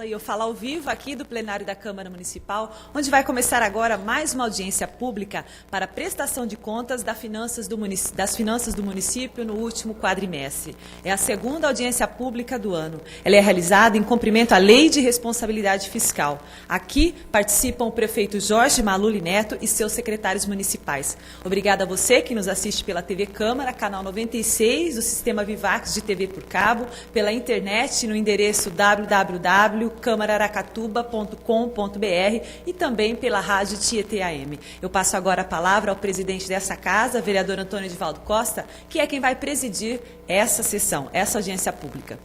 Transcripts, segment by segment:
Paula e eu falo ao vivo aqui do plenário da Câmara Municipal, onde vai começar agora mais uma audiência pública para prestação de contas das finanças do município no último quadrimestre. É a segunda audiência pública do ano. Ela é realizada em cumprimento à Lei de Responsabilidade Fiscal. Aqui participam o prefeito Jorge Maluli Neto e seus secretários municipais. Obrigada a você que nos assiste pela TV Câmara, canal 96 do Sistema Vivax de TV por cabo, pela internet no endereço www.camararacatuba.com.br e também pela rádio Tietê AM. Eu passo agora a palavra ao presidente dessa casa, vereador Antônio Edivaldo Costa, que é quem vai presidir essa sessão, essa audiência pública.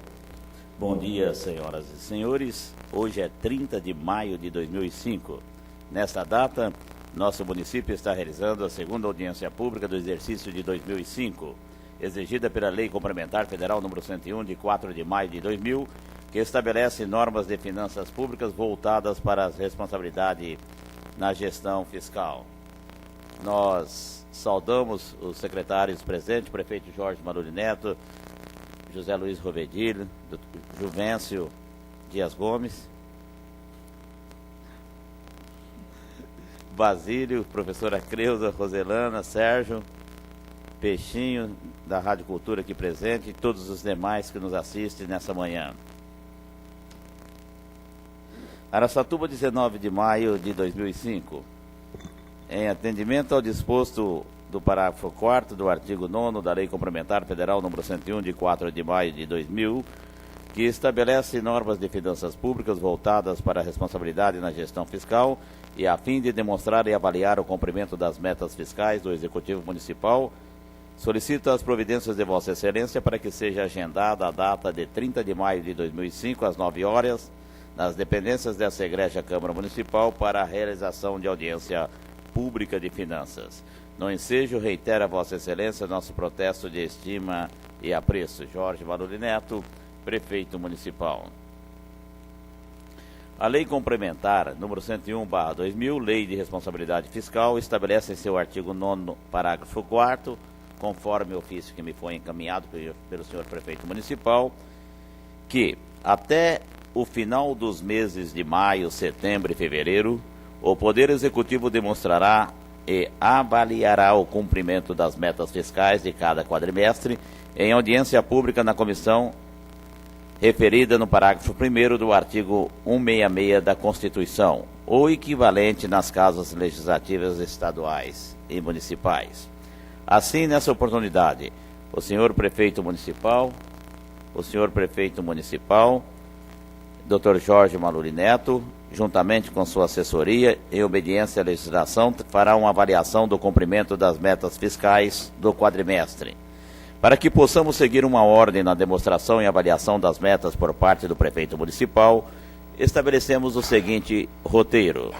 Bom dia, senhoras e senhores. Hoje é 30 de maio de 2005. Nesta data, nosso município está realizando a segunda audiência pública do exercício de 2005, exigida pela Lei Complementar Federal número 101, de 4 de maio de 2000, que estabelece normas de finanças públicas voltadas para a responsabilidade na gestão fiscal. Nós saudamos os secretários presentes, o prefeito Jorge Maluli Neto, José Luiz Rovedilho, Juvencio Dias Gomes, Basílio, professora Creuza, Roselana, Sérgio, Peixinho, da Rádio Cultura aqui presente, e todos os demais que nos assistem nessa manhã. Araçatuba, 19 de maio de 2005. Em atendimento ao disposto do parágrafo 4º do artigo 9º da Lei Complementar Federal número 101, de 4 de maio de 2000, que estabelece normas de finanças públicas voltadas para a responsabilidade na gestão fiscal e a fim de demonstrar e avaliar o cumprimento das metas fiscais do Executivo Municipal, solicito as providências de Vossa Excelência para que seja agendada a data de 30 de maio de 2005, às 9 horas, nas dependências dessa egrégia Câmara Municipal para a realização de audiência pública de finanças. No ensejo, reitera a Vossa Excelência nosso protesto de estima e apreço. Jorge Maluli Neto, Prefeito Municipal. A Lei Complementar número 101/2000, Lei de Responsabilidade Fiscal, estabelece em seu artigo 9º, parágrafo 4º, conforme o ofício que me foi encaminhado pelo senhor Prefeito Municipal, que até o final dos meses de maio, setembro e fevereiro, o Poder Executivo demonstrará e avaliará o cumprimento das metas fiscais de cada quadrimestre em audiência pública na comissão referida no parágrafo 1º do artigo 166 da Constituição, ou equivalente nas casas legislativas estaduais e municipais. Assim, nessa oportunidade, o senhor Prefeito Municipal, Dr. Jorge Maluli Neto, juntamente com sua assessoria, em obediência à legislação, fará uma avaliação do cumprimento das metas fiscais do quadrimestre. Para que possamos seguir uma ordem na demonstração e avaliação das metas por parte do Prefeito Municipal, estabelecemos o seguinte roteiro.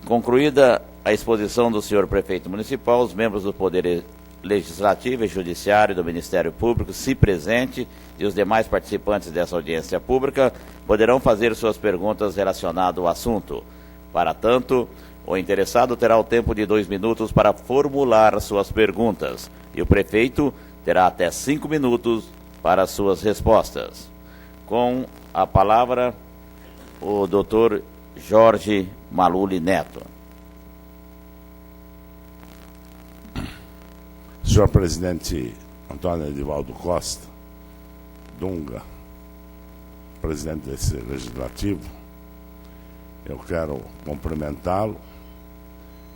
Concluída a exposição do senhor Prefeito Municipal, os membros do Poder Legislativo e Judiciário do Ministério Público, se presente, e os demais participantes dessa audiência pública poderão fazer suas perguntas relacionadas ao assunto. Para tanto, o interessado terá o tempo de 2 minutos para formular suas perguntas, e o prefeito terá até 5 minutos para suas respostas. Com a palavra, o doutor Jorge Maluli Neto. Senhor presidente Antônio Edivaldo Costa, Dunga, presidente desse legislativo, eu quero cumprimentá-lo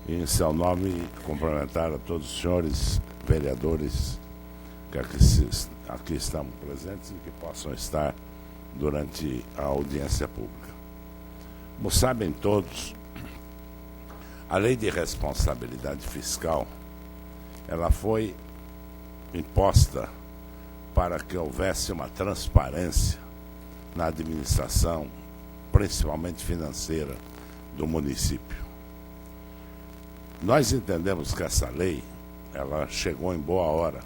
e, em seu nome, cumprimentar a todos os senhores vereadores que aqui estão presentes e que possam estar durante a audiência pública. Como sabem todos, a Lei de Responsabilidade Fiscal, ela foi imposta para que houvesse uma transparência na administração, principalmente financeira, do município. Nós entendemos que essa lei, ela chegou em boa hora.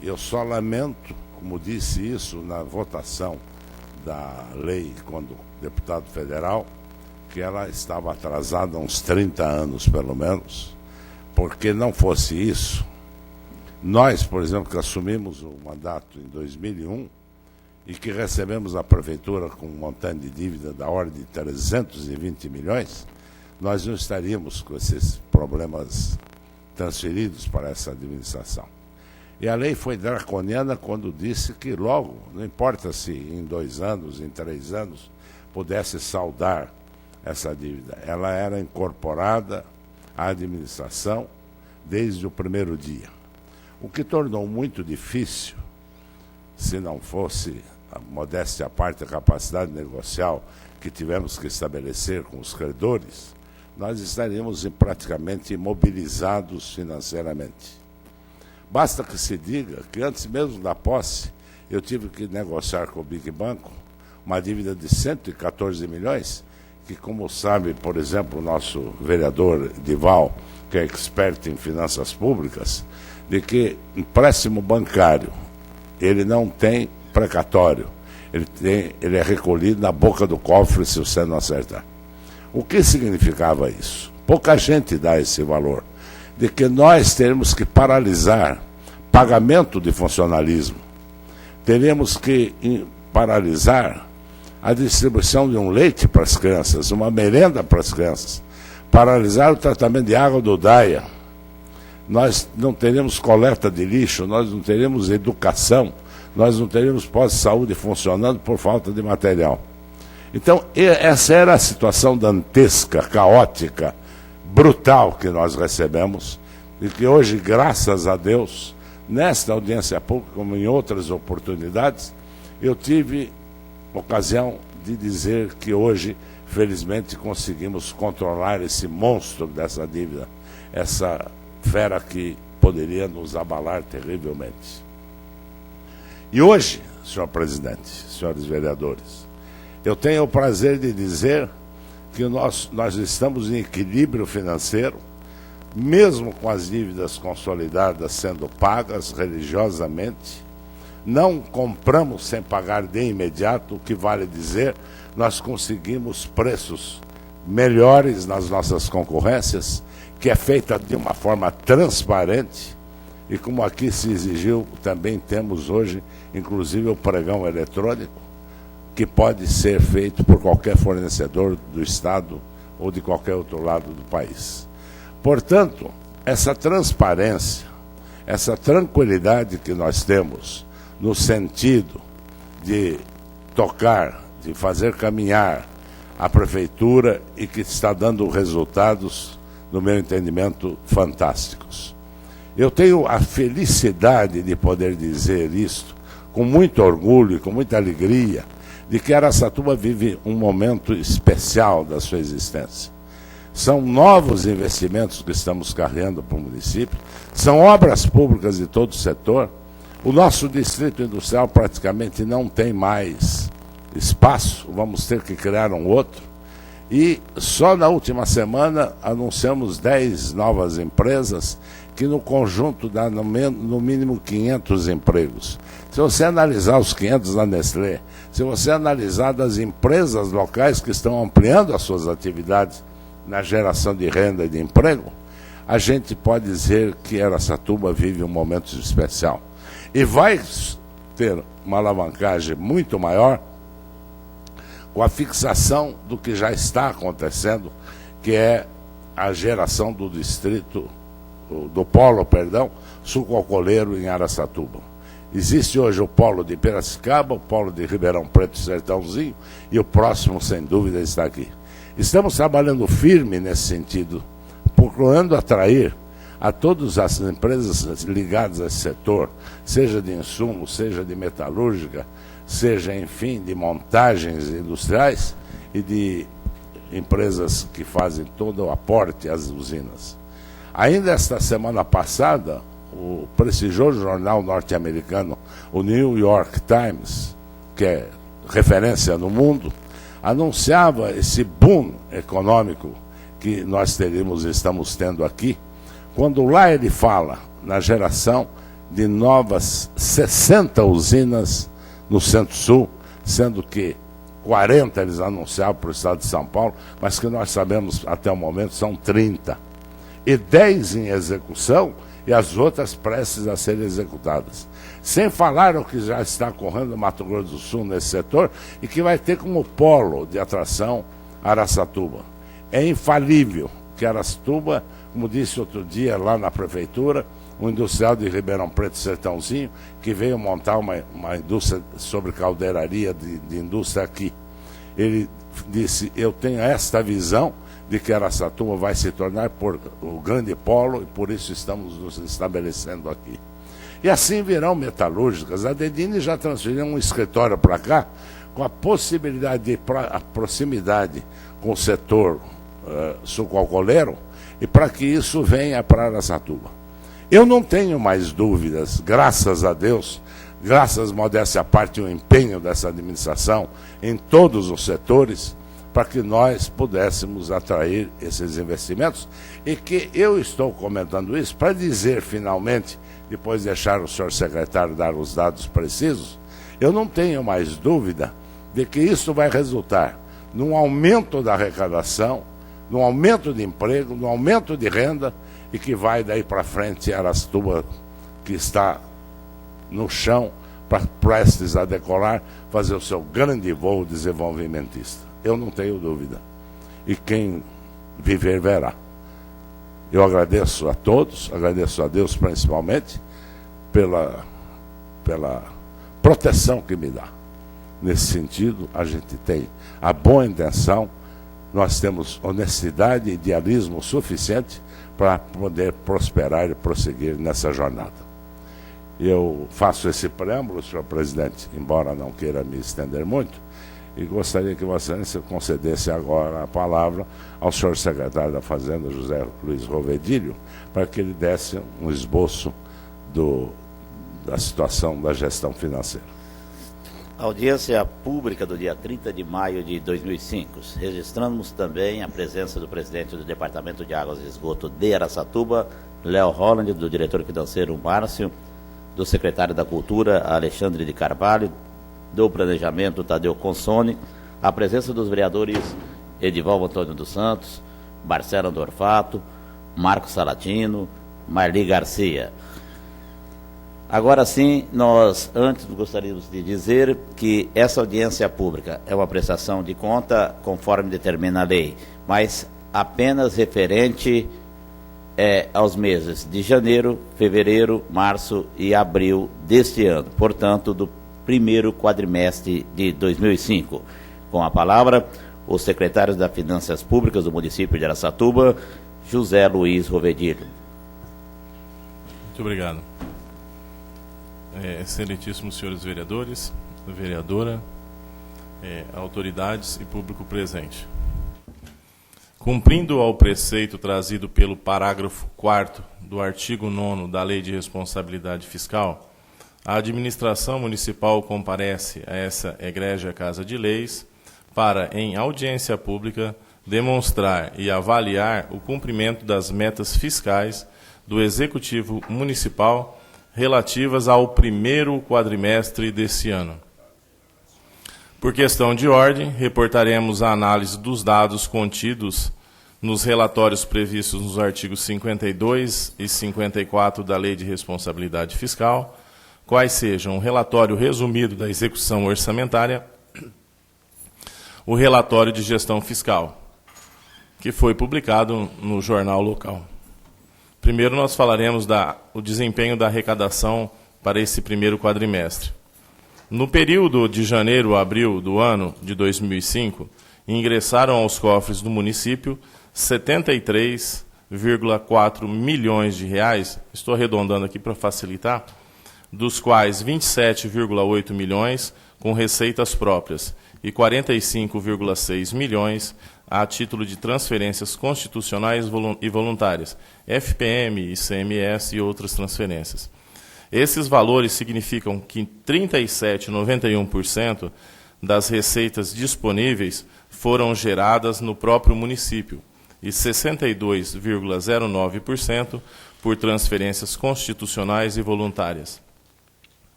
Eu só lamento, como disse isso na votação da lei quando deputado federal, que ela estava atrasada há uns 30 anos, pelo menos, porque não fosse isso, nós, por exemplo, que assumimos o mandato em 2001, e que recebemos a Prefeitura com um montante de dívida da ordem de 320 milhões, nós não estaríamos com esses problemas transferidos para essa administração. E a lei foi draconiana quando disse que logo, não importa se em 2 anos, em 3 anos, pudesse saldar essa dívida. Ela era incorporada à administração desde o primeiro dia. O que tornou muito difícil, se não fosse, a modéstia à parte, a capacidade negocial que tivemos que estabelecer com os credores, nós estaríamos praticamente imobilizados financeiramente. Basta que se diga que antes mesmo da posse, eu tive que negociar com o Big Banco uma dívida de 114 milhões, que, como sabe, por exemplo, o nosso vereador Dival, que é expert em finanças públicas, de que empréstimo bancário, ele não tem precatório, ele é recolhido na boca do cofre se você não acertar. O que significava isso? Pouca gente dá esse valor, de que nós teremos que paralisar pagamento de funcionalismo, teremos que paralisar a distribuição de um leite para as crianças, uma merenda para as crianças, paralisar o tratamento de água do DAIA, nós não teremos coleta de lixo, nós não teremos educação, nós não teremos pós-saúde funcionando por falta de material. Então, essa era a situação dantesca, caótica, brutal que nós recebemos e que hoje, graças a Deus, nesta audiência pública, como em outras oportunidades, eu tive ocasião de dizer que hoje, felizmente, conseguimos controlar esse monstro dessa dívida, essa fera que poderia nos abalar terrivelmente. E hoje, senhor presidente, senhores vereadores, eu tenho o prazer de dizer que nós estamos em equilíbrio financeiro, mesmo com as dívidas consolidadas sendo pagas religiosamente. Não compramos sem pagar de imediato, o que vale dizer, nós conseguimos preços melhores nas nossas concorrências, que é feita de uma forma transparente, e como aqui se exigiu, também temos hoje, inclusive, o pregão eletrônico, que pode ser feito por qualquer fornecedor do Estado ou de qualquer outro lado do país. Portanto, essa transparência, essa tranquilidade que nós temos no sentido de tocar, de fazer caminhar a Prefeitura e que está dando resultados, no meu entendimento, fantásticos. Eu tenho a felicidade de poder dizer isto com muito orgulho e com muita alegria, de que Araçatuba vive um momento especial da sua existência. São novos investimentos que estamos carregando para o município, são obras públicas de todo o setor. O nosso distrito industrial praticamente não tem mais espaço, vamos ter que criar um outro. E só na última semana anunciamos 10 novas empresas que no conjunto dá no mínimo 500 empregos. Se você analisar os 500 da Nestlé, se você analisar das empresas locais que estão ampliando as suas atividades na geração de renda e de emprego, a gente pode dizer que Araçatuba vive um momento especial. E vai ter uma alavancagem muito maior com a fixação do que já está acontecendo, que é a geração do distrito, do polo, sucroalcooleiro em Araçatuba. Existe hoje o polo de Piracicaba, o polo de Ribeirão Preto e Sertãozinho, e o próximo, sem dúvida, está aqui. Estamos trabalhando firme nesse sentido, procurando atrair a todas as empresas ligadas a esse setor, seja de insumos, seja de metalúrgica, seja, enfim, de montagens industriais e de empresas que fazem todo o aporte às usinas. Ainda esta semana passada, o prestigioso jornal norte-americano, o New York Times, que é referência no mundo, anunciava esse boom econômico que nós estamos tendo aqui, quando lá ele fala na geração de novas 60 usinas no Centro-Sul, sendo que 40 eles anunciavam para o estado de São Paulo, mas que nós sabemos até o momento são 30. E 10 em execução e as outras prestes a serem executadas. Sem falar o que já está ocorrendo no Mato Grosso do Sul nesse setor e que vai ter como polo de atração Araçatuba. É infalível que Araçatuba, como disse outro dia lá na prefeitura, um industrial de Ribeirão Preto, Sertãozinho, que veio montar uma indústria sobre caldeiraria de indústria aqui. Ele disse, eu tenho esta visão de que Araçatuba vai se tornar o grande polo e por isso estamos nos estabelecendo aqui. E assim virão metalúrgicas. A Dedini já transferiu um escritório para cá com a possibilidade de a proximidade com o setor sucroalcooleiro e para que isso venha para Araçatuba. Eu não tenho mais dúvidas, graças a Deus, graças, modéstia à parte, o empenho dessa administração em todos os setores, para que nós pudéssemos atrair esses investimentos e que eu estou comentando isso para dizer finalmente, depois de deixar o senhor secretário dar os dados precisos, eu não tenho mais dúvida de que isso vai resultar num aumento da arrecadação, num aumento de emprego, num aumento de renda e que vai daí para frente Araçatuba, que está no chão, prestes a decolar, fazer o seu grande voo desenvolvimentista. Eu não tenho dúvida. E quem viver, verá. Eu agradeço a todos, agradeço a Deus principalmente, pela proteção que me dá. Nesse sentido, a gente tem a boa intenção, nós temos honestidade e idealismo suficiente para poder prosperar e prosseguir nessa jornada. Eu faço esse preâmbulo, senhor presidente, embora não queira me estender muito, e gostaria que Vossa Excelência concedesse agora a palavra ao senhor secretário da Fazenda, José Luiz Rovedilho, para que ele desse um esboço da situação da gestão financeira. Audiência pública do dia 30 de maio de 2005. Registramos também a presença do presidente do Departamento de Águas e Esgoto de Araçatuba, Léo Holland, do diretor financeiro Márcio, do secretário da Cultura, Alexandre de Carvalho, do Planejamento, Tadeu Consone, a presença dos vereadores Edivaldo Antônio dos Santos, Marcelo Dorfato, Marcos Salatino, Marli Garcia. Agora sim, nós antes gostaríamos de dizer que essa audiência pública é uma prestação de conta conforme determina a lei, mas apenas referente aos meses de janeiro, fevereiro, março e abril deste ano, portanto, do primeiro quadrimestre de 2005. Com a palavra, o secretário das Finanças Públicas do município de Araçatuba, José Luiz Rovedilho. Muito obrigado. Excelentíssimos senhores vereadores, vereadora, autoridades e público presente. Cumprindo ao preceito trazido pelo parágrafo 4º do artigo 9º da Lei de Responsabilidade Fiscal, a administração municipal comparece a essa egrégia Casa de Leis para, em audiência pública, demonstrar e avaliar o cumprimento das metas fiscais do Executivo Municipal relativas ao primeiro quadrimestre desse ano. Por questão de ordem, reportaremos a análise dos dados contidos nos relatórios previstos nos artigos 52 e 54 da Lei de Responsabilidade Fiscal, quais sejam o relatório resumido da execução orçamentária, o relatório de gestão fiscal, que foi publicado no jornal local. Primeiro nós falaremos do desempenho da arrecadação para esse primeiro quadrimestre. No período de janeiro a abril do ano de 2005, ingressaram aos cofres do município 73,4 milhões de reais, estou arredondando aqui para facilitar, dos quais 27,8 milhões com receitas próprias e 45,6 milhões a título de transferências constitucionais e voluntárias, FPM, ICMS e outras transferências. Esses valores significam que 37,91% das receitas disponíveis foram geradas no próprio município e 62,09% por transferências constitucionais e voluntárias.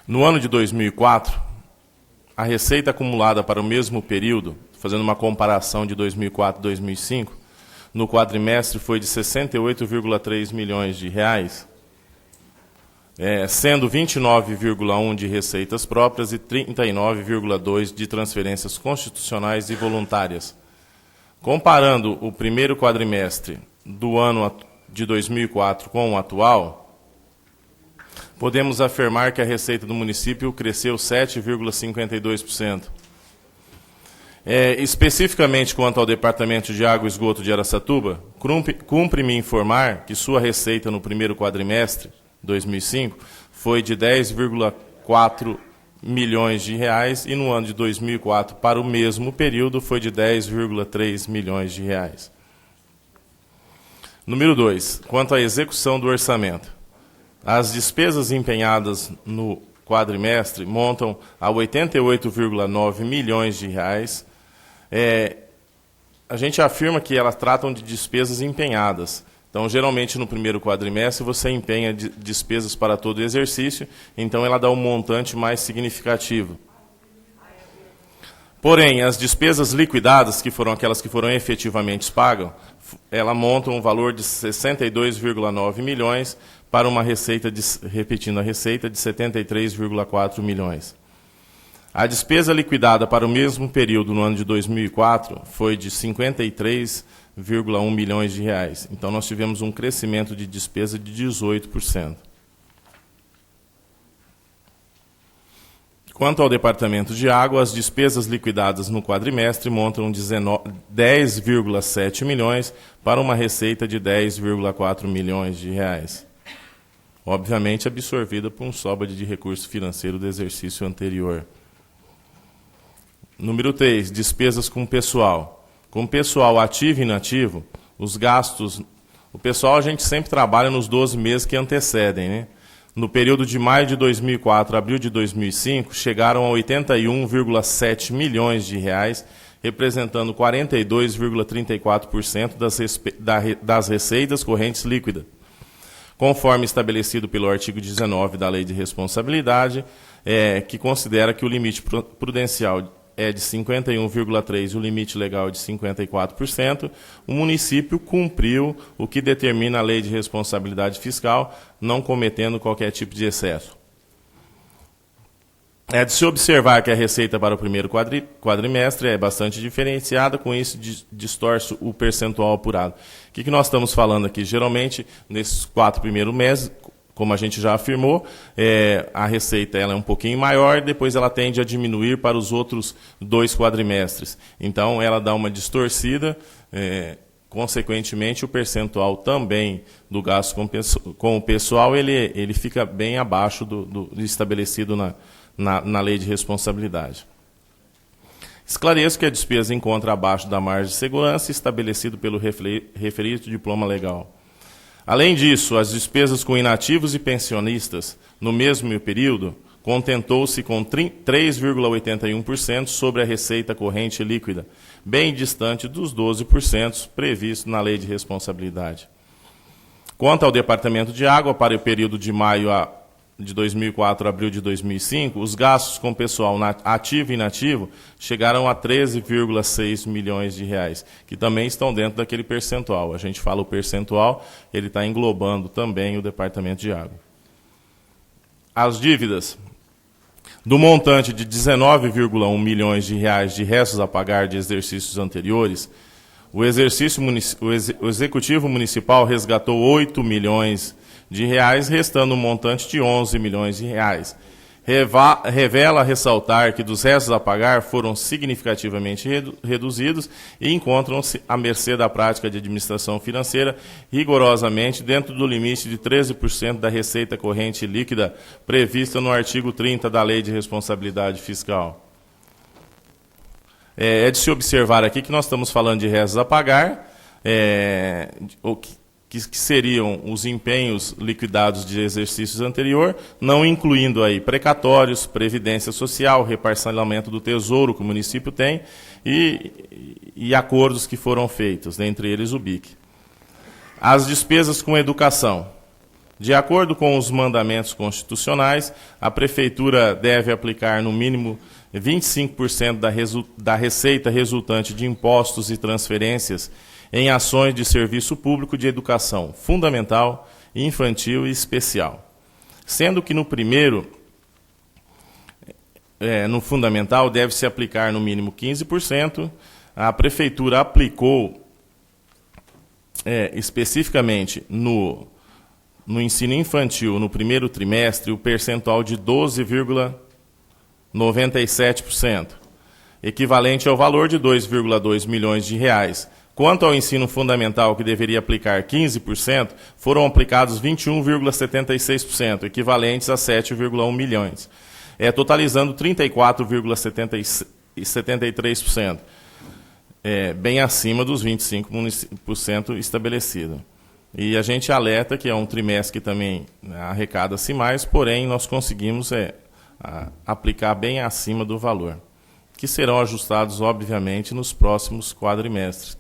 No ano de 2004, a receita acumulada para o mesmo período, fazendo uma comparação de 2004 e 2005, no quadrimestre foi de 68,3 milhões de reais, sendo 29,1 de receitas próprias e 39,2 de transferências constitucionais e voluntárias. Comparando o primeiro quadrimestre do ano de 2004 com o atual, podemos afirmar que a receita do município cresceu 7,52%. Especificamente quanto ao Departamento de Água e Esgoto de Araçatuba, cumpre-me informar que sua receita no primeiro quadrimestre, 2005, foi de 10,4 milhões de reais e no ano de 2004, para o mesmo período, foi de 10,3 milhões de reais. Número 2, quanto à execução do orçamento. As despesas empenhadas no quadrimestre montam a 88,9 milhões de reais. A gente afirma que elas tratam de despesas empenhadas. Então, geralmente, no primeiro quadrimestre, você empenha despesas para todo o exercício, então ela dá um montante mais significativo. Porém, as despesas liquidadas, que foram aquelas que foram efetivamente pagas, ela monta um valor de 62,9 milhões para uma receita, repetindo a receita, de 73,4 milhões. A despesa liquidada para o mesmo período no ano de 2004 foi de 53,1 milhões de reais. Então, nós tivemos um crescimento de despesa de 18%. Quanto ao Departamento de Água, as despesas liquidadas no quadrimestre montam 10,7 milhões para uma receita de 10,4 milhões de reais. Obviamente, absorvida por um sobra de recurso financeiro do exercício anterior. Número 3, despesas com pessoal. Com pessoal ativo e inativo, os gastos... O pessoal a gente sempre trabalha nos 12 meses que antecedem, né? No período de maio de 2004 a abril de 2005, chegaram a 81,7 milhões de reais, representando 42,34% das receitas correntes líquidas. Conforme estabelecido pelo artigo 19 da Lei de Responsabilidade, que considera que o limite prudencial é de 51,3% e o limite legal é de 54%, o município cumpriu o que determina a Lei de Responsabilidade Fiscal, não cometendo qualquer tipo de excesso. É de se observar que a receita para o primeiro quadrimestre é bastante diferenciada, com isso distorce o percentual apurado. O que nós estamos falando aqui? Geralmente, nesses 4 primeiros meses, como a gente já afirmou, a receita ela é um pouquinho maior, depois ela tende a diminuir para os outros 2 quadrimestres. Então, ela dá uma distorcida, consequentemente, o percentual também do gasto com o pessoal ele fica bem abaixo do estabelecido na Lei de Responsabilidade. Esclareço que a despesa encontra abaixo da margem de segurança estabelecido pelo referido diploma legal. Além disso, as despesas com inativos e pensionistas, no mesmo período, contentou-se com 3,81% sobre a receita corrente líquida, bem distante dos 12% previstos na Lei de Responsabilidade. Quanto ao Departamento de Água, para o período de maio de 2004 a abril de 2005, os gastos com pessoal ativo e inativo chegaram a 13,6 milhões de reais, que também estão dentro daquele percentual. A gente fala o percentual, ele está englobando também o Departamento de Água. As dívidas, do montante de 19,1 milhões de reais de restos a pagar de exercícios anteriores, o Executivo Municipal resgatou 8 milhões de reais, restando um montante de 11 milhões de reais. Revela ressaltar que dos restos a pagar foram significativamente reduzidos e encontram-se à mercê da prática de administração financeira rigorosamente dentro do limite de 13% da receita corrente líquida prevista no artigo 30 da Lei de Responsabilidade Fiscal. É de se observar aqui que nós estamos falando de restos a pagar, que seriam os empenhos liquidados de exercícios anterior, não incluindo aí precatórios, previdência social, reparcelamento do tesouro que o município tem e acordos que foram feitos, dentre eles o BIC. As despesas com educação. De acordo com os mandamentos constitucionais, a Prefeitura deve aplicar no mínimo 25% da receita resultante de impostos e transferências em ações de serviço público de educação fundamental, infantil e especial. Sendo que no fundamental deve-se aplicar no mínimo 15%, a Prefeitura aplicou especificamente no ensino infantil, no primeiro trimestre, o percentual de 12,97%, equivalente ao valor de 2,2 milhões de reais. Quanto ao ensino fundamental, que deveria aplicar 15%, foram aplicados 21,76%, equivalentes a 7,1 milhões, totalizando 34,73%, bem acima dos 25% estabelecido. E a gente alerta que é um trimestre que também arrecada-se mais, porém nós conseguimos aplicar bem acima do valor, que serão ajustados, obviamente, nos próximos quadrimestres.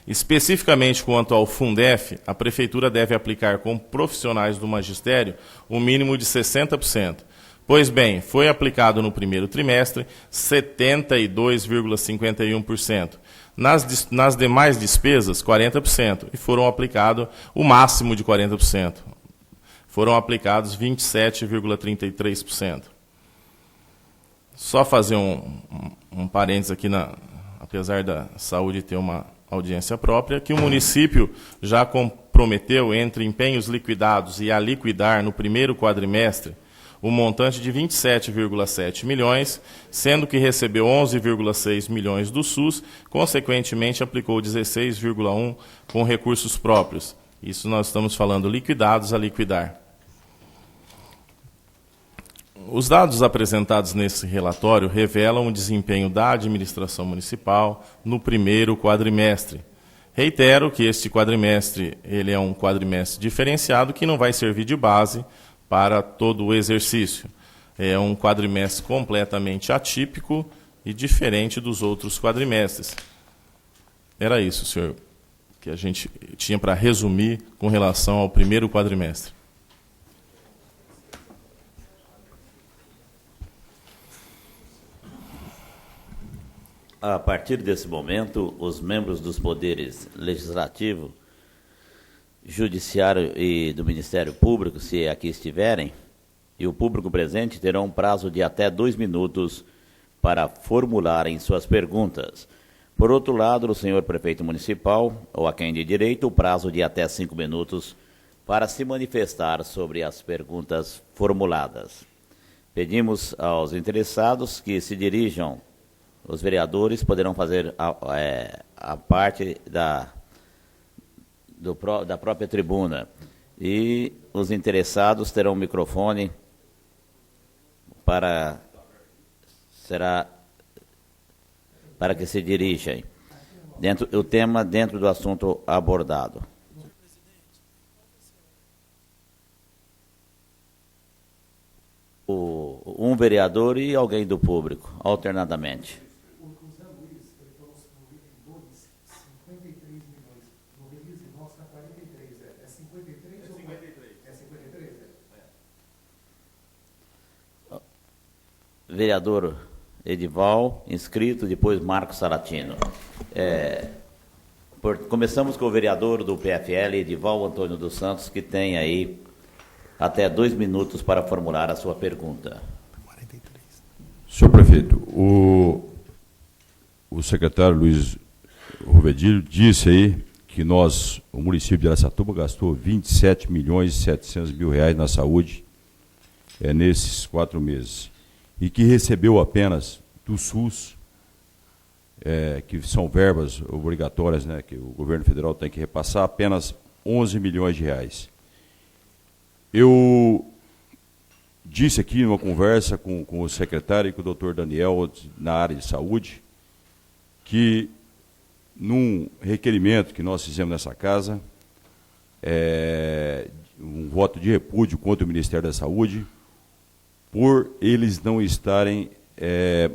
Especificamente quanto ao Fundef, a Prefeitura deve aplicar com profissionais do magistério um mínimo de 60%. Pois bem, foi aplicado no primeiro trimestre 72,51%. Nas demais despesas, 40%, e foram aplicados o máximo de 40%. Foram aplicados 27,33%. Só fazer um parênteses aqui, apesar da saúde ter uma audiência própria, que o município já comprometeu, entre empenhos liquidados e a liquidar no primeiro quadrimestre, o montante de 27,7 milhões, sendo que recebeu 11,6 milhões do SUS, consequentemente aplicou 16,1 com recursos próprios. Isso nós estamos falando liquidados a liquidar. Os dados apresentados nesse relatório revelam o desempenho da administração municipal no primeiro quadrimestre. Reitero que este quadrimestre ele é um quadrimestre diferenciado que não vai servir de base para todo o exercício. É um quadrimestre completamente atípico e diferente dos outros quadrimestres. Era isso, senhor, que a gente tinha para resumir com relação ao primeiro quadrimestre. A partir desse momento, os membros dos poderes legislativo, judiciário e do Ministério Público, se aqui estiverem, e o público presente terão um prazo de até 2 minutos para formularem suas perguntas. Por outro lado, o senhor prefeito municipal, ou a quem de direito, o prazo de até 5 minutos para se manifestar sobre as perguntas formuladas. Pedimos aos interessados que se dirijam. Os vereadores poderão fazer a parte da própria tribuna. E os interessados terão o microfone para que se dirijam. O tema dentro do assunto abordado. Um vereador e alguém do público, alternadamente. Vereador Edival, inscrito, depois Marcos Saratino. Começamos com o vereador do PFL, Edival Antônio dos Santos, que tem aí até 2 minutos para formular a sua pergunta. Senhor prefeito, o secretário Luiz Rovedilho disse aí que o município de Araçatuba, gastou 27 milhões e 700 mil reais na saúde nesses 4 meses. E que recebeu apenas do SUS, que são verbas obrigatórias, né, que o governo federal tem que repassar, apenas 11 milhões de reais. Eu disse aqui numa conversa com o secretário e com o doutor Daniel, na área de saúde, que num requerimento que nós fizemos nessa casa, um voto de repúdio contra o Ministério da Saúde, por eles não estarem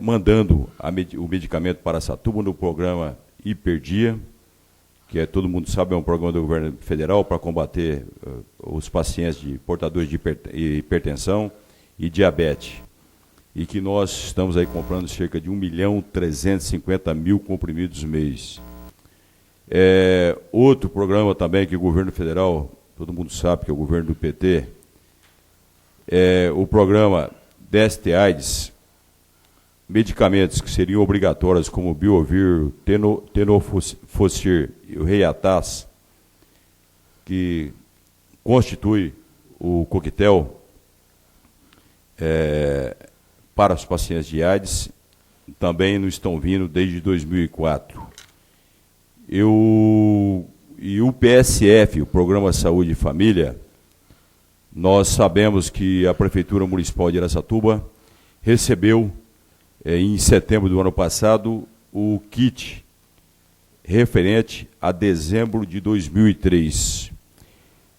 mandando o medicamento para Araçatuba no programa Hiperdia, que todo mundo sabe, é um programa do governo federal para combater os pacientes portadores de hipertensão e diabetes. E que nós estamos aí comprando cerca de 1.350.000 comprimidos mês. Outro programa também que o governo federal, todo mundo sabe que é o governo do PT, o programa DST-AIDS, medicamentos que seriam obrigatórios como o Biovir, Tenofostir e o Reiataz, que constitui o coquetel para os pacientes de AIDS, também não estão vindo desde 2004. E o PSF, o Programa Saúde e Família, nós sabemos que a Prefeitura Municipal de Araçatuba recebeu, em setembro do ano passado, o kit referente a dezembro de 2003.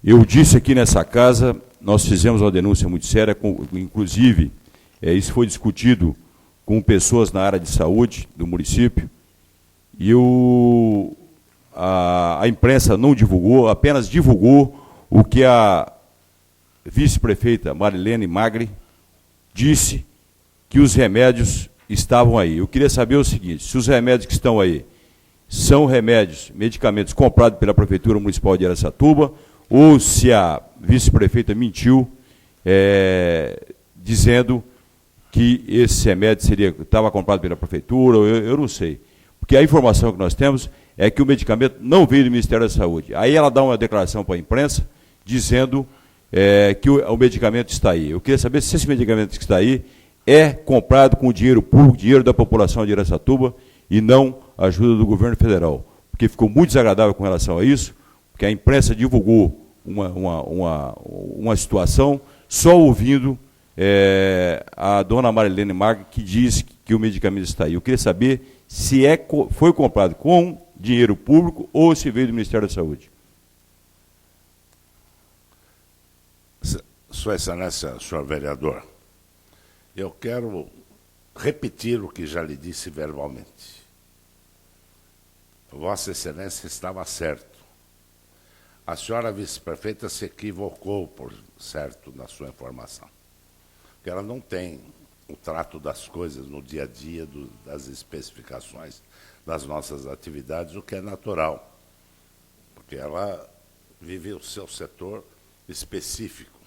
Eu disse aqui nessa casa, nós fizemos uma denúncia muito séria, inclusive, isso foi discutido com pessoas na área de saúde do município, e a imprensa não divulgou, apenas divulgou o que a vice-prefeita Marilene Magri disse, que os remédios estavam aí. Eu queria saber o seguinte, se os remédios que estão aí são medicamentos comprados pela Prefeitura Municipal de Araçatuba, ou se a vice-prefeita mentiu, dizendo que esse remédio estava comprado pela Prefeitura, eu não sei. Porque a informação que nós temos é que o medicamento não veio do Ministério da Saúde. Aí ela dá uma declaração para a imprensa, dizendo que o medicamento está aí. Eu queria saber se esse medicamento que está aí é comprado com dinheiro público, dinheiro da população de Araçatuba, e não a ajuda do governo federal. Porque ficou muito desagradável com relação a isso, porque a imprensa divulgou uma situação só ouvindo a dona Marilene Magri, que diz que o medicamento está aí. Eu queria saber se foi comprado com dinheiro público ou se veio do Ministério da Saúde. Sua Excelência, senhor vereador, eu quero repetir o que já lhe disse verbalmente. Vossa Excelência estava certo. A senhora vice-prefeita se equivocou, por certo, na sua informação. Porque ela não tem o trato das coisas no dia a dia, das especificações das nossas atividades, o que é natural. Porque ela vive o seu setor específico.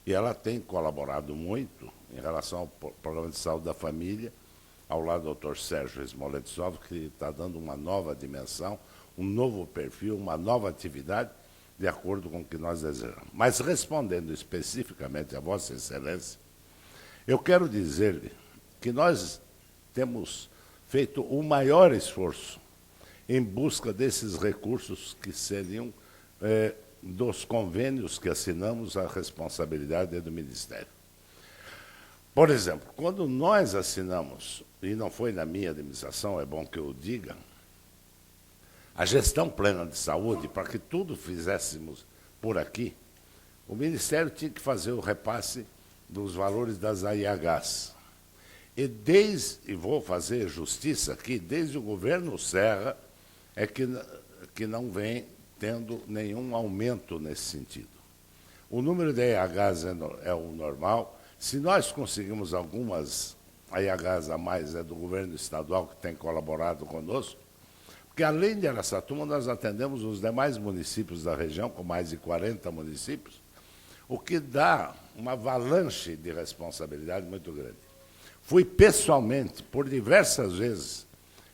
E ela tem colaborado muito em relação ao Programa de Saúde da Família, ao lado do Dr. Sérgio Smolentsov, que está dando uma nova dimensão, um novo perfil, uma nova atividade, de acordo com o que nós desejamos. Mas, respondendo especificamente a Vossa Excelência, eu quero dizer-lhe que nós temos feito o maior esforço em busca desses recursos que seriam dos convênios que assinamos, a responsabilidade é do Ministério. Por exemplo, quando nós assinamos, e não foi na minha administração, é bom que eu diga, a gestão plena de saúde, para que tudo fizéssemos por aqui, o Ministério tinha que fazer o repasse dos valores das AIHs. E vou fazer justiça aqui, desde o governo Serra, é que não vem tendo nenhum aumento nesse sentido. O número de AIHs é o normal. Se nós conseguimos algumas AIHs a mais, é do governo estadual que tem colaborado conosco, porque além de Araçatuba, nós atendemos os demais municípios da região, com mais de 40 municípios, o que dá uma avalanche de responsabilidade muito grande. Fui pessoalmente, por diversas vezes,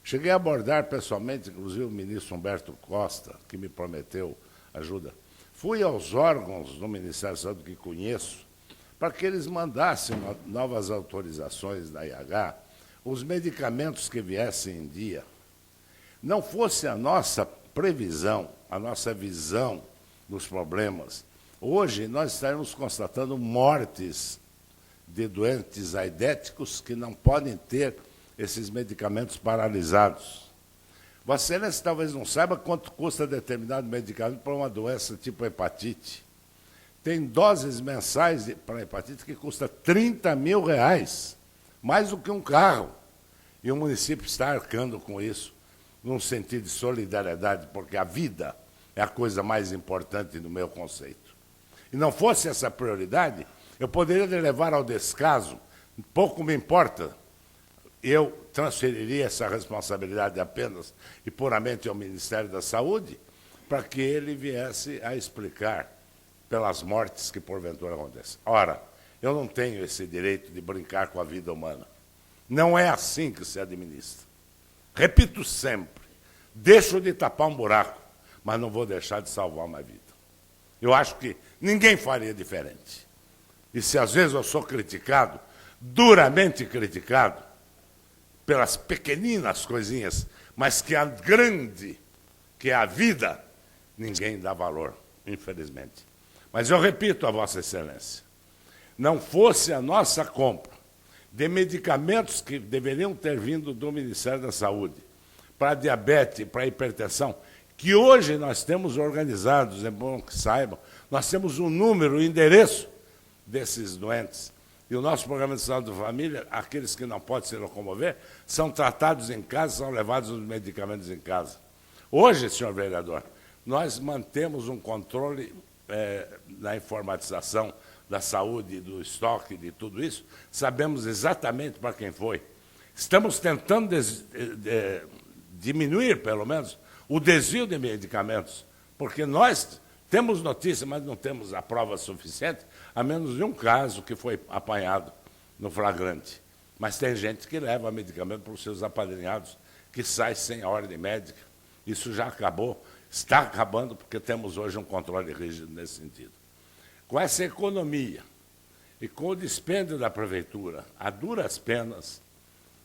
cheguei a abordar pessoalmente, inclusive o ministro Humberto Costa, que me prometeu ajuda. Fui aos órgãos do Ministério da Saúde que conheço, para que eles mandassem novas autorizações da IH, os medicamentos que viessem em dia. Não fosse a nossa previsão, a nossa visão dos problemas, hoje nós estaríamos constatando mortes de doentes aidéticos que não podem ter esses medicamentos paralisados. Vossa Excelência talvez não saiba quanto custa determinado medicamento para uma doença tipo hepatite. Tem doses mensais para hepatite que custa R$30 mil, mais do que um carro. E o município está arcando com isso, num sentido de solidariedade, porque a vida é a coisa mais importante no meu conceito. E não fosse essa prioridade, eu poderia levar ao descaso, pouco me importa eu transferiria essa responsabilidade apenas e puramente ao Ministério da Saúde, para que ele viesse a explicar pelas mortes que porventura acontecem. Ora, eu não tenho esse direito de brincar com a vida humana. Não é assim que se administra. Repito sempre, deixo de tapar um buraco, mas não vou deixar de salvar uma vida. Eu acho que ninguém faria diferente. E se às vezes eu sou criticado, duramente criticado, pelas pequeninas coisinhas, mas que a grande, que é a vida, ninguém dá valor, infelizmente. Mas eu repito a Vossa Excelência, não fosse a nossa compra de medicamentos que deveriam ter vindo do Ministério da Saúde para diabetes, para hipertensão, que hoje nós temos organizados, é bom que saibam, nós temos um número, um endereço desses doentes. E o nosso programa de saúde da família, aqueles que não podem se locomover, são tratados em casa, são levados os medicamentos em casa. Hoje, senhor vereador, nós mantemos um controle na informatização da saúde, do estoque, de tudo isso, sabemos exatamente para quem foi. Estamos tentando diminuir, pelo menos, o desvio de medicamentos, porque nós temos notícia, mas não temos a prova suficiente, a menos de um caso que foi apanhado no flagrante. Mas tem gente que leva medicamento para os seus apadrinhados, que sai sem a ordem médica. Isso já acabou, está acabando, porque temos hoje um controle rígido nesse sentido. Com essa economia e com o dispêndio da prefeitura, a duras penas,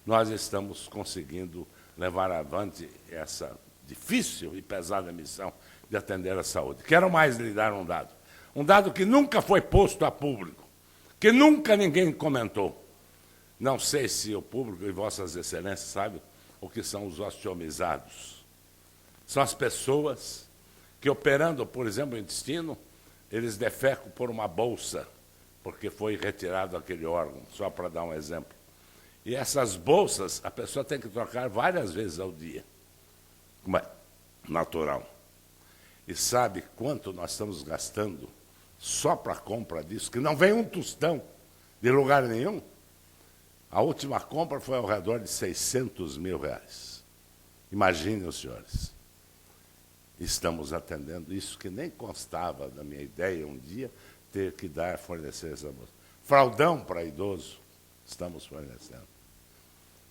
nós estamos conseguindo levar avante essa difícil e pesada missão de atender a saúde. Quero mais lhe dar um dado que nunca foi posto a público, que nunca ninguém comentou. Não sei se o público e vossas excelências sabem o que são os osteomizados. São as pessoas que, operando, por exemplo, o intestino, eles defecam por uma bolsa, porque foi retirado aquele órgão, só para dar um exemplo. E essas bolsas, a pessoa tem que trocar várias vezes ao dia, como é natural. E sabe quanto nós estamos gastando só para a compra disso, que não vem um tostão de lugar nenhum? A última compra foi ao redor de R$600 mil. Imaginem os senhores. Estamos atendendo isso que nem constava da minha ideia um dia, ter que fornecer essa bolsa. Fraldão para idoso, estamos fornecendo.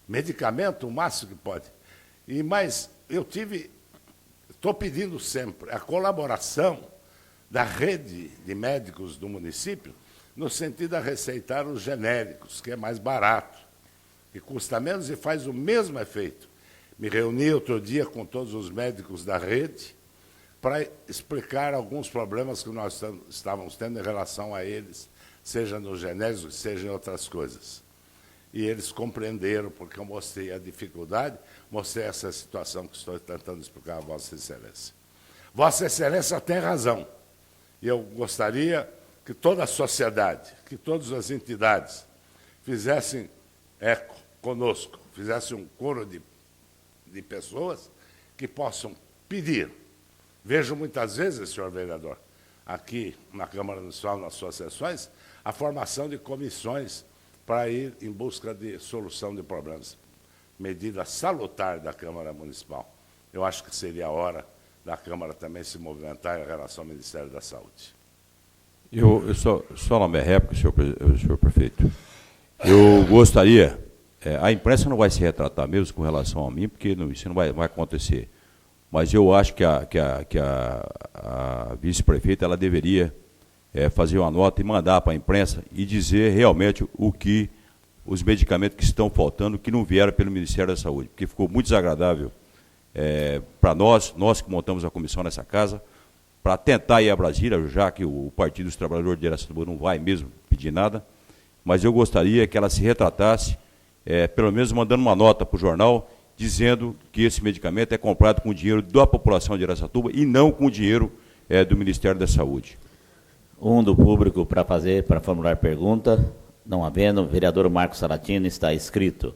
Medicamento, o máximo que pode. Mas eu estou pedindo sempre a colaboração da rede de médicos do município, no sentido de receitar os genéricos, que é mais barato, que custa menos e faz o mesmo efeito. Me reuni outro dia com todos os médicos da rede para explicar alguns problemas que nós estávamos tendo em relação a eles, seja nos genéricos, seja em outras coisas. E eles compreenderam, porque eu mostrei a dificuldade, mostrei essa situação que estou tentando explicar a Vossa Excelência. Vossa Excelência tem razão. E eu gostaria que toda a sociedade, que todas as entidades fizessem eco conosco, fizessem um coro de pessoas que possam pedir. Vejo muitas vezes, senhor vereador, aqui na Câmara Municipal, nas suas sessões, a formação de comissões para ir em busca de solução de problemas. Medida salutar da Câmara Municipal. Eu acho que seria a hora da Câmara também se movimentar em relação ao Ministério da Saúde. Eu só na minha réplica, senhor prefeito, eu gostaria, a imprensa não vai se retratar mesmo com relação a mim, porque isso não vai acontecer. Mas eu acho que a vice-prefeita ela deveria fazer uma nota e mandar para a imprensa e dizer realmente os medicamentos que estão faltando, que não vieram pelo Ministério da Saúde, porque ficou muito desagradável para nós que montamos a comissão nessa casa, para tentar ir a Brasília, já que o Partido dos Trabalhadores de Araçatuba não vai mesmo pedir nada, mas eu gostaria que ela se retratasse, pelo menos mandando uma nota para o jornal, dizendo que esse medicamento é comprado com o dinheiro da população de Araçatuba e não com o dinheiro do Ministério da Saúde. Um do público para formular pergunta, não havendo, o vereador Marcos Salatino está inscrito.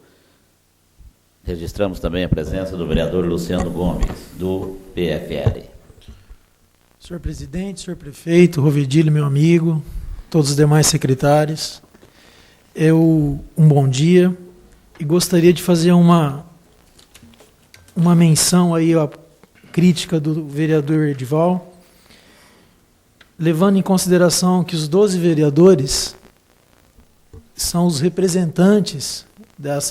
Registramos também a presença do vereador Luciano Gomes, do PFL. Senhor presidente, senhor prefeito, Rovedilho, meu amigo, todos os demais secretários, um bom dia. e gostaria de fazer uma menção aí à crítica do vereador Edival, levando em consideração que os 12 vereadores são os representantes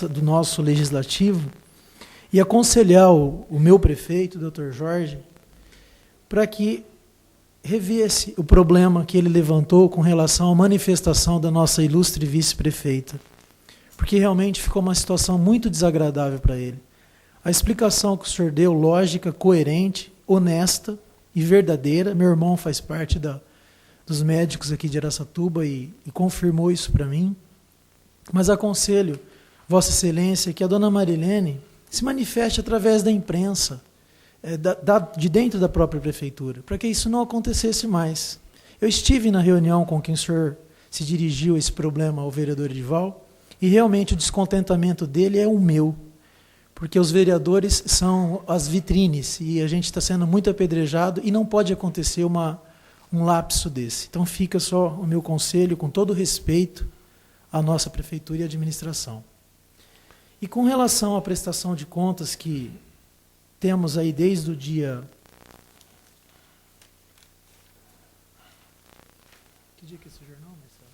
do nosso legislativo, e aconselhar o meu prefeito, o Dr. Jorge, para que revesse o problema que ele levantou com relação à manifestação da nossa ilustre vice-prefeita, porque realmente ficou uma situação muito desagradável para ele. A explicação que o senhor deu, lógica, coerente, honesta e verdadeira. Meu irmão faz parte dos médicos aqui de Araçatuba e confirmou isso para mim. Mas aconselho, Vossa Excelência, que a dona Marilene se manifeste através da imprensa, de dentro da própria prefeitura, para que isso não acontecesse mais. Eu estive na reunião com quem o senhor se dirigiu esse problema ao vereador Edival, e realmente o descontentamento dele é o meu, porque os vereadores são as vitrines, e a gente está sendo muito apedrejado, e não pode acontecer um lapso desse. Então fica só o meu conselho, com todo respeito à nossa prefeitura e à administração. E com relação à prestação de contas que temos aí desde o dia... Que dia que é esse jornal, Marcelo?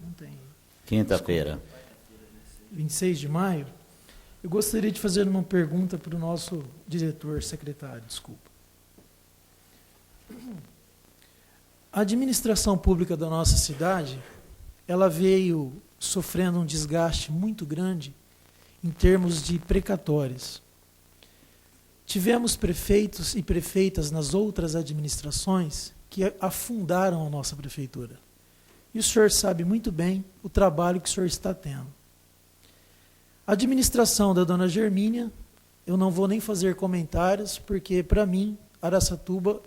Não tem. Quinta-feira. 26 de maio. Eu gostaria de fazer uma pergunta para o nosso secretário, desculpa. A administração pública da nossa cidade, ela veio sofrendo um desgaste muito grande em termos de precatórios. Tivemos prefeitos e prefeitas nas outras administrações que afundaram a nossa prefeitura. E o senhor sabe muito bem o trabalho que o senhor está tendo. A administração da dona Germínia, eu não vou nem fazer comentários, porque, para mim, Araçatuba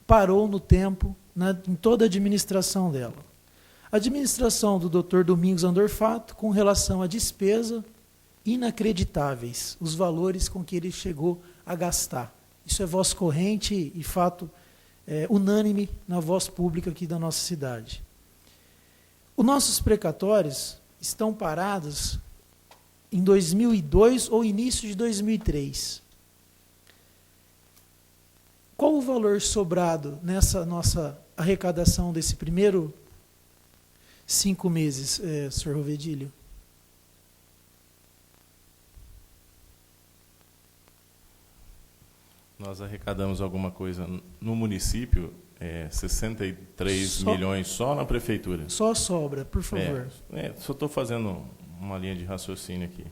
parou no tempo em toda a administração dela. A administração do Dr. Domingos Andorfato, com relação à despesa, inacreditáveis, os valores com que ele chegou a gastar. Isso é voz corrente e fato unânime na voz pública aqui da nossa cidade. Os nossos precatórios estão parados em 2002 ou início de 2003. Qual o valor sobrado nessa nossa arrecadação desse primeiro 5 meses, Sr. Rovedilho? Nós arrecadamos alguma coisa no município, 63 milhões só na prefeitura. Só sobra, por favor. Só estou fazendo uma linha de raciocínio aqui.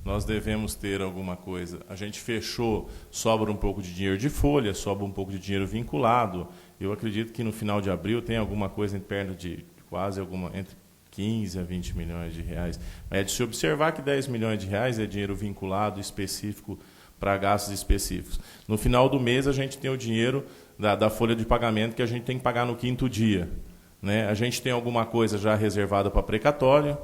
Nós devemos ter alguma coisa. A gente fechou, sobra um pouco de dinheiro de folha, sobra um pouco de dinheiro vinculado. Eu acredito que no final de abril tem alguma coisa em perto de entre 15 a 20 milhões de reais. É de se observar que 10 milhões de reais é dinheiro vinculado, específico, para gastos específicos. No final do mês, a gente tem o dinheiro da folha de pagamento que a gente tem que pagar no 5º dia. Né? A gente tem alguma coisa já reservada para precatório,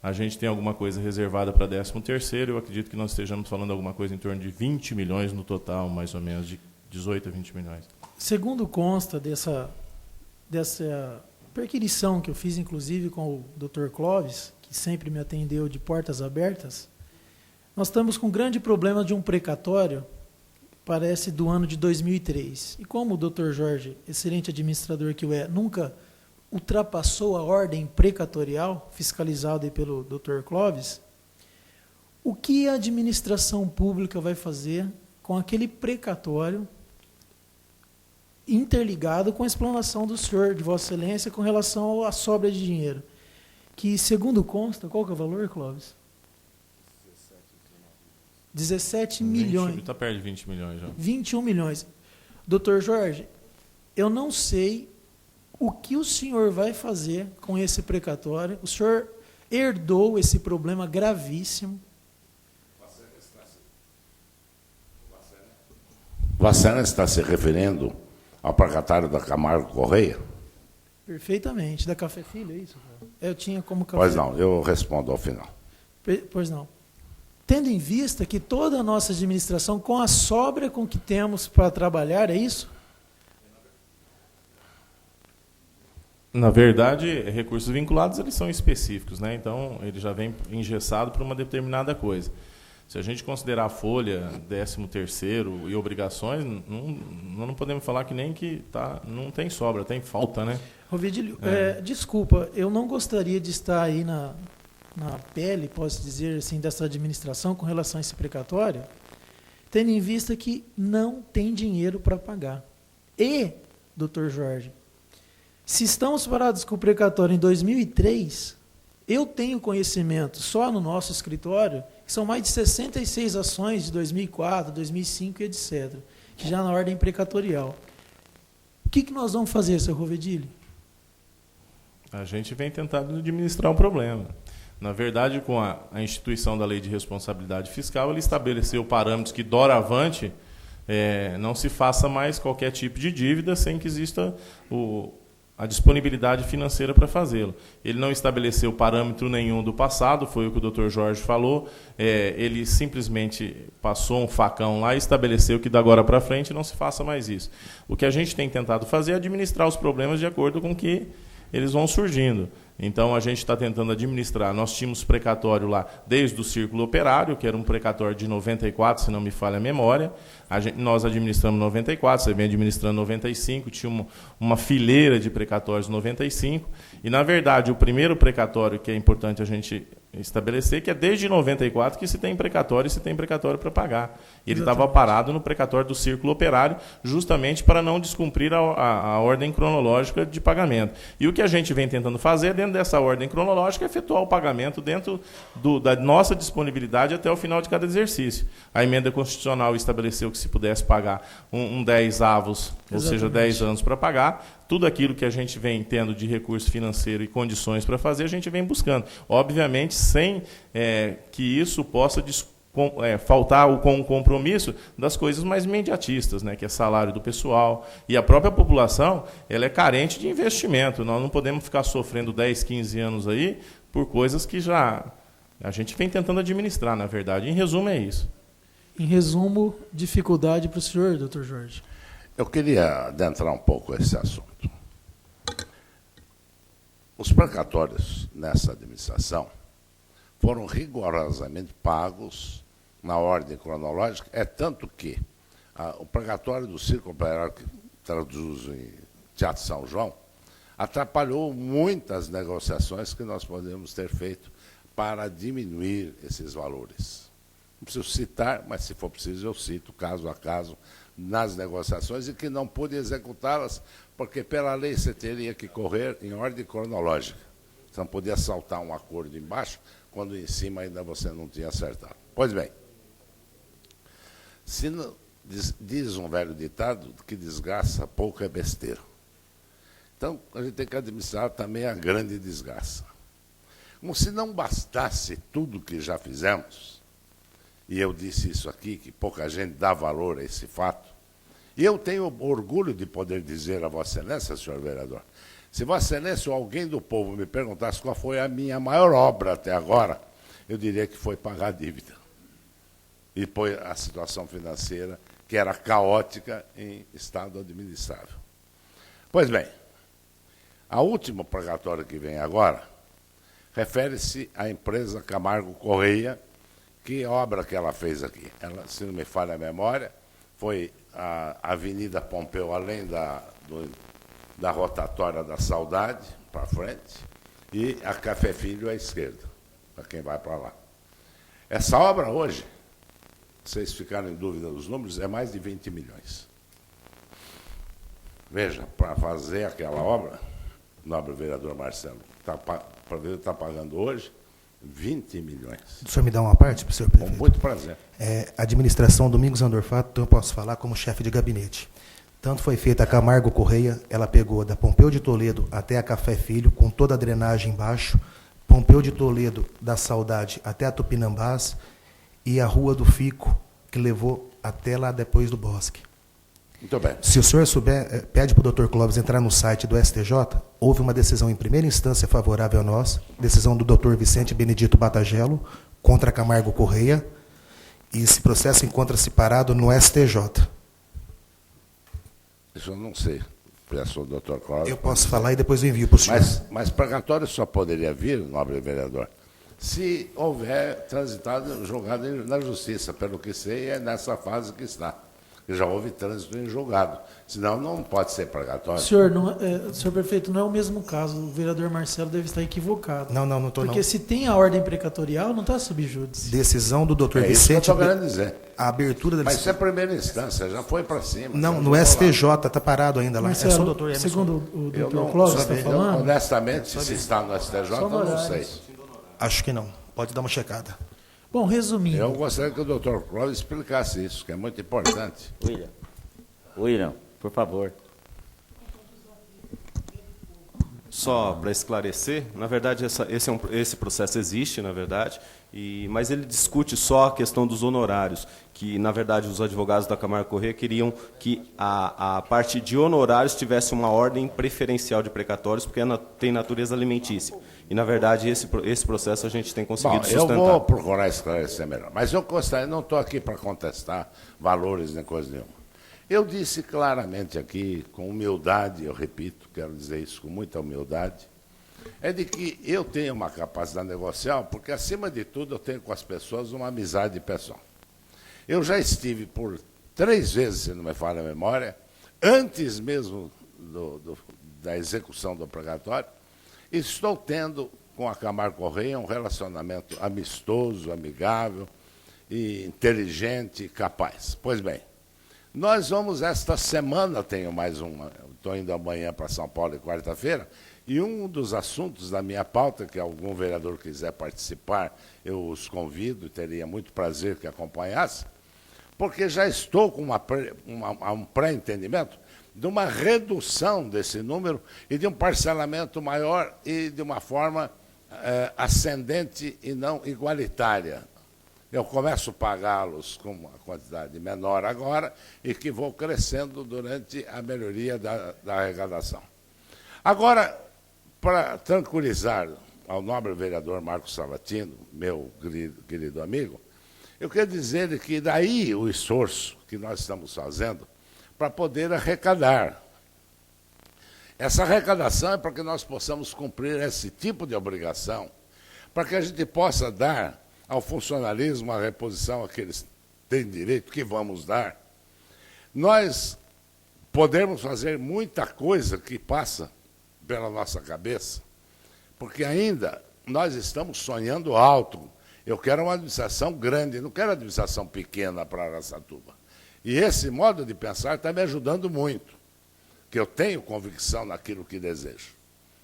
a gente tem alguma coisa reservada para 13º. Eu acredito que nós estejamos falando alguma coisa em torno de 20 milhões no total, mais ou menos, de 18 a 20 milhões. Segundo consta dessa perquisição que eu fiz, inclusive, com o Dr. Clóvis, que sempre me atendeu de portas abertas, nós estamos com um grande problema de um precatório, parece do ano de 2003. E como o Dr. Jorge, excelente administrador que nunca ultrapassou a ordem precatorial, fiscalizada pelo Dr. Clóvis, o que a administração pública vai fazer com aquele precatório interligado com a explanação do senhor, de Vossa Excelência, com relação à sobra de dinheiro? Que, segundo consta, qual que é o valor, Clóvis? 17 milhões. Está perto de 20 milhões já. 21 milhões. Doutor Jorge, eu não sei o que o senhor vai fazer com esse precatório. O senhor herdou esse problema gravíssimo. Vacena está se referindo ao precatório da Camargo Correia? Perfeitamente. Da Café Filho, é isso? Eu tinha como café. Pois não, eu respondo ao final. Pois não. Tendo em vista que toda a nossa administração, com a sobra com que temos para trabalhar, é isso? Na verdade, recursos vinculados eles são específicos, né? Então ele já vem engessado para uma determinada coisa. Se a gente considerar folha, 13º e obrigações, não podemos falar que nem que não tem sobra, tem falta, né? Rovedilho, desculpa, eu não gostaria de estar aí na pele, posso dizer assim, dessa administração com relação a esse precatório, tendo em vista que não tem dinheiro para pagar. E, doutor Jorge, se estamos parados com o precatório em 2003, eu tenho conhecimento, só no nosso escritório, que são mais de 66 ações de 2004, 2005 e etc., que já na ordem precatorial. O que nós vamos fazer, seu Rovedilho? A gente vem tentando administrar um problema. Na verdade, com a instituição da Lei de Responsabilidade Fiscal, ele estabeleceu parâmetros que, doravante, não se faça mais qualquer tipo de dívida sem que exista a disponibilidade financeira para fazê-lo. Ele não estabeleceu parâmetro nenhum do passado, foi o que o Dr. Jorge falou, ele simplesmente passou um facão lá e estabeleceu que, da agora para frente, não se faça mais isso. O que a gente tem tentado fazer é administrar os problemas de acordo com que eles vão surgindo. Então, a gente está tentando administrar. Nós tínhamos precatório lá desde o Círculo Operário, que era um precatório de 94, se não me falha a memória. Nós administramos 94, você vem administrando 95, tinha uma fileira de precatórios 95. E, na verdade, o primeiro precatório que é importante a gente estabelecer, que é desde 94 que se tem precatório e se tem precatório para pagar. E ele estava parado no precatório do Círculo Operário, justamente para não descumprir a ordem cronológica de pagamento. E o que a gente vem tentando fazer, dentro dessa ordem cronológica, é efetuar o pagamento dentro da nossa disponibilidade até o final de cada exercício. A emenda constitucional estabeleceu que se pudesse pagar um 10 avos, ou seja, 10 anos para pagar, tudo aquilo que a gente vem tendo de recurso financeiro e condições para fazer, a gente vem buscando. Obviamente, sem que isso possa faltar com o compromisso das coisas mais imediatistas, né, que é salário do pessoal. E a própria população ela é carente de investimento. Nós não podemos ficar sofrendo 10, 15 anos aí por coisas que a gente vem tentando administrar, na verdade. Em resumo, é isso. Em resumo, dificuldade para o senhor, doutor Jorge. Eu queria adentrar um pouco esse assunto. Os precatórios nessa administração foram rigorosamente pagos na ordem cronológica, é tanto que o precatório do Círculo Operário, que traduz em Teatro São João, atrapalhou muitas negociações que nós podemos ter feito para diminuir esses valores. Não preciso citar, mas se for preciso eu cito caso a caso nas negociações e que não pude executá-las porque pela lei você teria que correr em ordem cronológica. Você não podia saltar um acordo embaixo quando em cima ainda você não tinha acertado. Pois bem, diz um velho ditado que desgraça pouco é besteira. Então, a gente tem que administrar também a grande desgraça. Como se não bastasse tudo que já fizemos, e eu disse isso aqui, que pouca gente dá valor a esse fato, e eu tenho orgulho de poder dizer a Vossa Excelência, senhor vereador, se Vossa Excelência ou alguém do povo me perguntasse qual foi a minha maior obra até agora, eu diria que foi pagar a dívida. E pôr a situação financeira, que era caótica, em estado administrável. Pois bem, a última precatória que vem agora refere-se à empresa Camargo Correia. Que obra que ela fez aqui? Ela, se não me falha a memória, foi a Avenida Pompeu, além da rotatória da Saudade, para frente, e a Café Filho à esquerda, para quem vai para lá. Essa obra hoje, se vocês ficarem em dúvida dos números, é mais de 20 milhões. Veja, para fazer aquela obra, nobre vereador Marcelo, está pagando hoje 20 milhões. O senhor me dá uma parte, senhor prefeito? Com muito prazer. A administração Domingos Andorfato, então eu posso falar como chefe de gabinete. Tanto foi feita a Camargo Correia, ela pegou da Pompeu de Toledo até a Café Filho, com toda a drenagem embaixo, Pompeu de Toledo da Saudade até a Tupinambás, e a Rua do Fico, que levou até lá depois do Bosque. Muito bem. Se o senhor souber, pede para o Dr. Clóvis entrar no site do STJ, houve uma decisão em primeira instância favorável a nós, decisão do Dr. Vicente Benedito Batagelo, contra Camargo Correia, e esse processo encontra-se parado no STJ. Isso eu não sei. Peço ao doutor Cláudio. Eu posso falar e depois eu envio para o senhor. Mas precatório só poderia vir, nobre vereador, se houver transitado, julgado na justiça. Pelo que sei, é nessa fase que está. Já houve trânsito em julgado. Senão, não pode ser precatório. Senhor prefeito, não é o mesmo caso. O vereador Marcelo deve estar equivocado. Não estou não. Porque se tem a ordem precatorial, não está sob júdice. Decisão do doutor É isso que eu Vicente. estou querendo dizer. A abertura da Mas isso é a primeira instância, já foi para cima. Não, já no foi STJ, está parado ainda lá. Marcelo, É só o doutor Emerson. segundo o Eu doutor não, Clóvis sabe, está eu, falando, honestamente, se está no STJ, eu não sei. Acho que não. Pode dar uma checada. bom, resumindo, Eu gostaria que o doutor Clóvis explicasse isso, que é muito importante. William, por favor. Só para esclarecer, na verdade esse processo existe, na verdade, mas ele discute só a questão dos honorários, que na verdade os advogados da Camargo Corrêa queriam que a parte de honorários tivesse uma ordem preferencial de precatórios, porque tem natureza alimentícia. E na verdade esse processo a gente tem conseguido sustentar. Eu vou procurar esclarecer melhor, mas eu gostaria, não estou aqui para contestar valores nem coisa nenhuma. Eu disse claramente aqui, com humildade, eu repito, quero dizer isso com muita humildade, é de que eu tenho uma capacidade negocial, porque, acima de tudo, eu tenho com as pessoas uma amizade pessoal. Eu já estive por 3 vezes, se não me falha a memória, antes mesmo da execução do precatório, e estou tendo com a Camargo Corrêa um relacionamento amistoso, amigável, e inteligente e capaz. Pois bem, nós vamos, esta semana, tenho mais uma, estou indo amanhã para São Paulo e quarta-feira, e um dos assuntos da minha pauta, que algum vereador quiser participar, eu os convido, teria muito prazer que acompanhasse, porque já estou com um pré-entendimento de uma redução desse número e de um parcelamento maior e de uma forma ascendente e não igualitária. Eu começo a pagá-los com uma quantidade menor agora e que vou crescendo durante a melhoria da arrecadação. Agora, para tranquilizar ao nobre vereador Marcos Sabatino, meu querido amigo, eu quero dizer que daí o esforço que nós estamos fazendo para poder arrecadar. Essa arrecadação é para que nós possamos cumprir esse tipo de obrigação, para que a gente possa dar ao funcionalismo a reposição a que eles têm direito, que vamos dar. Nós podemos fazer muita coisa que passa pela nossa cabeça, porque ainda nós estamos sonhando alto. Eu quero uma administração grande, não quero uma administração pequena para Araçatuba. E esse modo de pensar está me ajudando muito, que eu tenho convicção naquilo que desejo.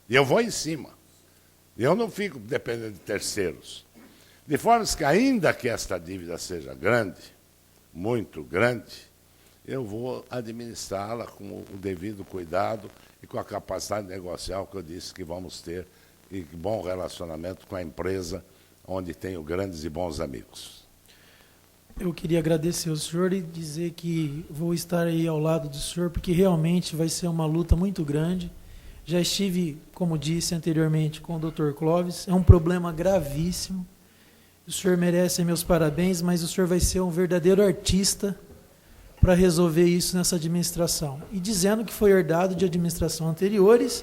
E eu vou em cima. Eu não fico dependendo de terceiros. De forma que, ainda que esta dívida seja grande, muito grande, eu vou administrá-la com o devido cuidado e com a capacidade negocial que eu disse que vamos ter e bom relacionamento com a empresa onde tenho grandes e bons amigos. eu queria agradecer ao senhor e dizer que vou estar aí ao lado do senhor, porque realmente vai ser uma luta muito grande. Já estive, como disse anteriormente, com o Dr. Clóvis, é um problema gravíssimo. O senhor merece meus parabéns, mas o senhor vai ser um verdadeiro artista para resolver isso nessa administração. E dizendo que foi herdado de administração anteriores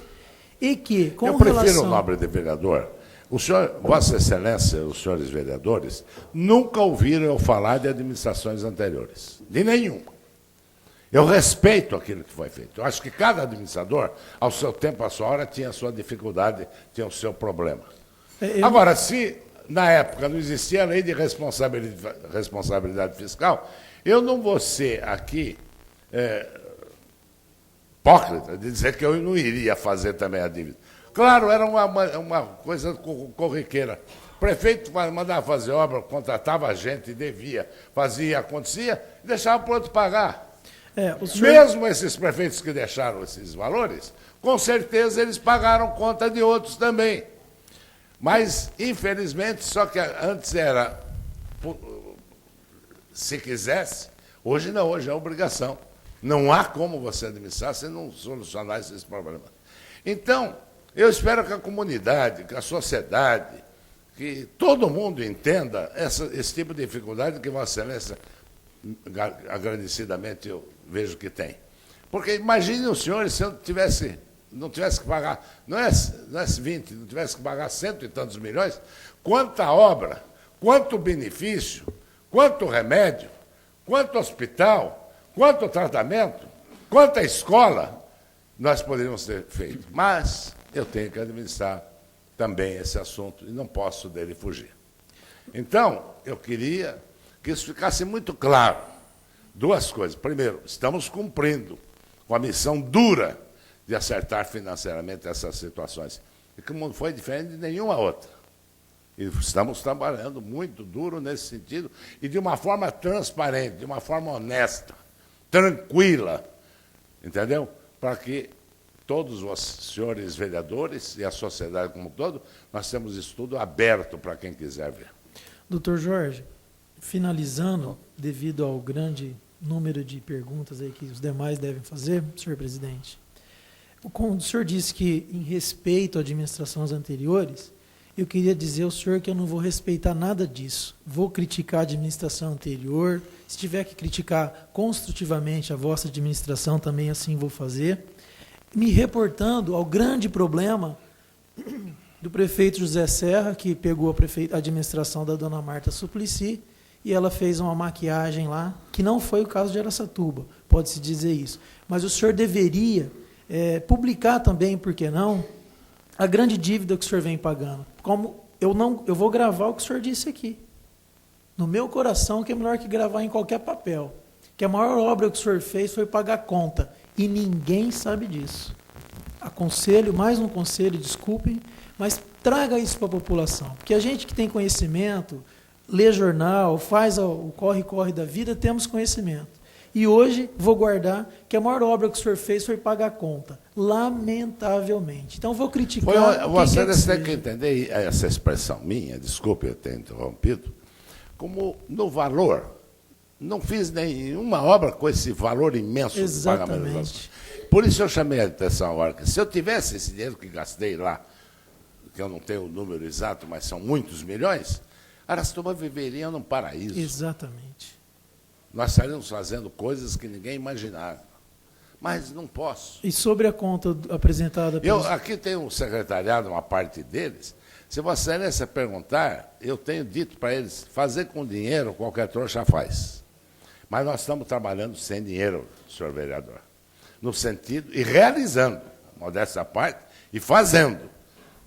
e que, com relação... Eu prefiro, relação... nobre vereador, o senhor, Vossa Excelência, os senhores vereadores, nunca ouviram eu falar de administrações anteriores, de nenhuma. Eu respeito aquilo que foi feito. Eu acho que cada administrador, ao seu tempo, à sua hora, tinha a sua dificuldade, tinha o seu problema. Agora, se na época não existia a lei de responsabilidade fiscal, eu não vou ser aqui hipócrita de dizer que eu não iria fazer também a dívida. Claro, era uma coisa corriqueira. O prefeito mandava fazer obra, contratava gente, devia, fazia, acontecia, e deixava para o outro pagar. Mesmo esses prefeitos que deixaram esses valores, com certeza eles pagaram conta de outros também. Mas, infelizmente, só que antes era, se quisesse, hoje não, hoje é obrigação. Não há como você administrar se não solucionar esses problemas. Então, eu espero que a comunidade, que a sociedade, que todo mundo entenda esse tipo de dificuldade que Vossa Excelência, agradecidamente, eu vejo que tem. Porque imagine os senhores se eu não tivesse que pagar, não é 20, não tivesse que pagar 100 e tantos milhões, quanta obra, quanto benefício, quanto remédio, quanto hospital, quanto tratamento, quanta escola nós poderíamos ter feito. Mas eu tenho que administrar também esse assunto e não posso dele fugir. Então, eu queria que isso ficasse muito claro. Duas coisas. Primeiro, estamos cumprindo com a missão dura de acertar financeiramente essas situações, e que não foi diferente de nenhuma outra. E estamos trabalhando muito duro nesse sentido, e de uma forma transparente, de uma forma honesta, tranquila, entendeu? Para que todos os senhores vereadores e a sociedade como um todo, nós temos isso tudo aberto para quem quiser ver. Doutor Jorge, finalizando, devido ao grande número de perguntas aí que os demais devem fazer, senhor presidente, o senhor disse que, em respeito à administrações anteriores, eu queria dizer ao senhor que eu não vou respeitar nada disso. Vou criticar a administração anterior, se tiver que criticar construtivamente a vossa administração, também assim vou fazer, me reportando ao grande problema do prefeito José Serra, que pegou a administração da dona Marta Suplicy, e ela fez uma maquiagem lá, que não foi o caso de Araçatuba, pode-se dizer isso. Mas o senhor deveria publicar também, por que não, a grande dívida que o senhor vem pagando. Como eu vou gravar o que o senhor disse aqui, no meu coração, que é melhor que gravar em qualquer papel, que a maior obra que o senhor fez foi pagar conta, e ninguém sabe disso. Aconselho, mais um conselho, desculpem, mas traga isso para a população, porque a gente que tem conhecimento, lê jornal, faz o corre-corre da vida, temos conhecimento. E hoje vou guardar que a maior obra que o senhor fez foi pagar a conta, lamentavelmente. Então vou criticar. Você tem que entender essa expressão minha, desculpe eu ter interrompido, como no valor. Não fiz nenhuma obra com esse valor imenso de pagamento. Por isso eu chamei a atenção agora, que se eu tivesse esse dinheiro que gastei lá, que eu não tenho o número exato, mas são muitos milhões, Araçatuba viveria num paraíso. Exatamente. Nós estaríamos fazendo coisas que ninguém imaginava. Mas não posso. E sobre a conta apresentada... Aqui tem um secretariado, uma parte deles. Se Vossa Excelência perguntar, eu tenho dito para eles, fazer com dinheiro qualquer trouxa faz. Mas nós estamos trabalhando sem dinheiro, senhor vereador. No sentido, e realizando, modéstia à parte, e fazendo.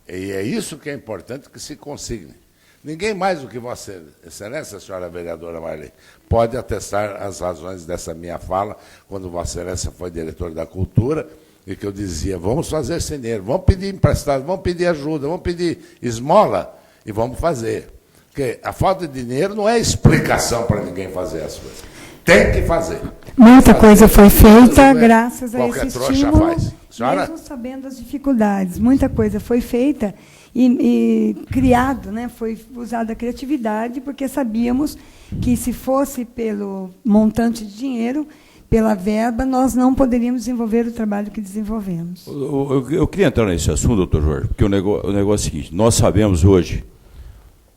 E é isso que é importante que se consigne. Ninguém mais do que Vossa Excelência, senhora vereadora Marley, pode atestar as razões dessa minha fala, quando Vossa Excelência foi diretor da Cultura, e que eu dizia, vamos fazer sem dinheiro, vamos pedir emprestado, vamos pedir ajuda, vamos pedir esmola, e vamos fazer. Porque a falta de dinheiro não é explicação para ninguém fazer as coisas. Tem que fazer. Muita coisa foi feita graças a esse estímulo, faz. Senhora? Mesmo sabendo as dificuldades. Muita coisa foi feita e criado, né, foi usada a criatividade, porque sabíamos que se fosse pelo montante de dinheiro, pela verba, nós não poderíamos desenvolver o trabalho que desenvolvemos. Eu queria entrar nesse assunto, doutor Jorge, porque o negócio é o seguinte, nós sabemos hoje,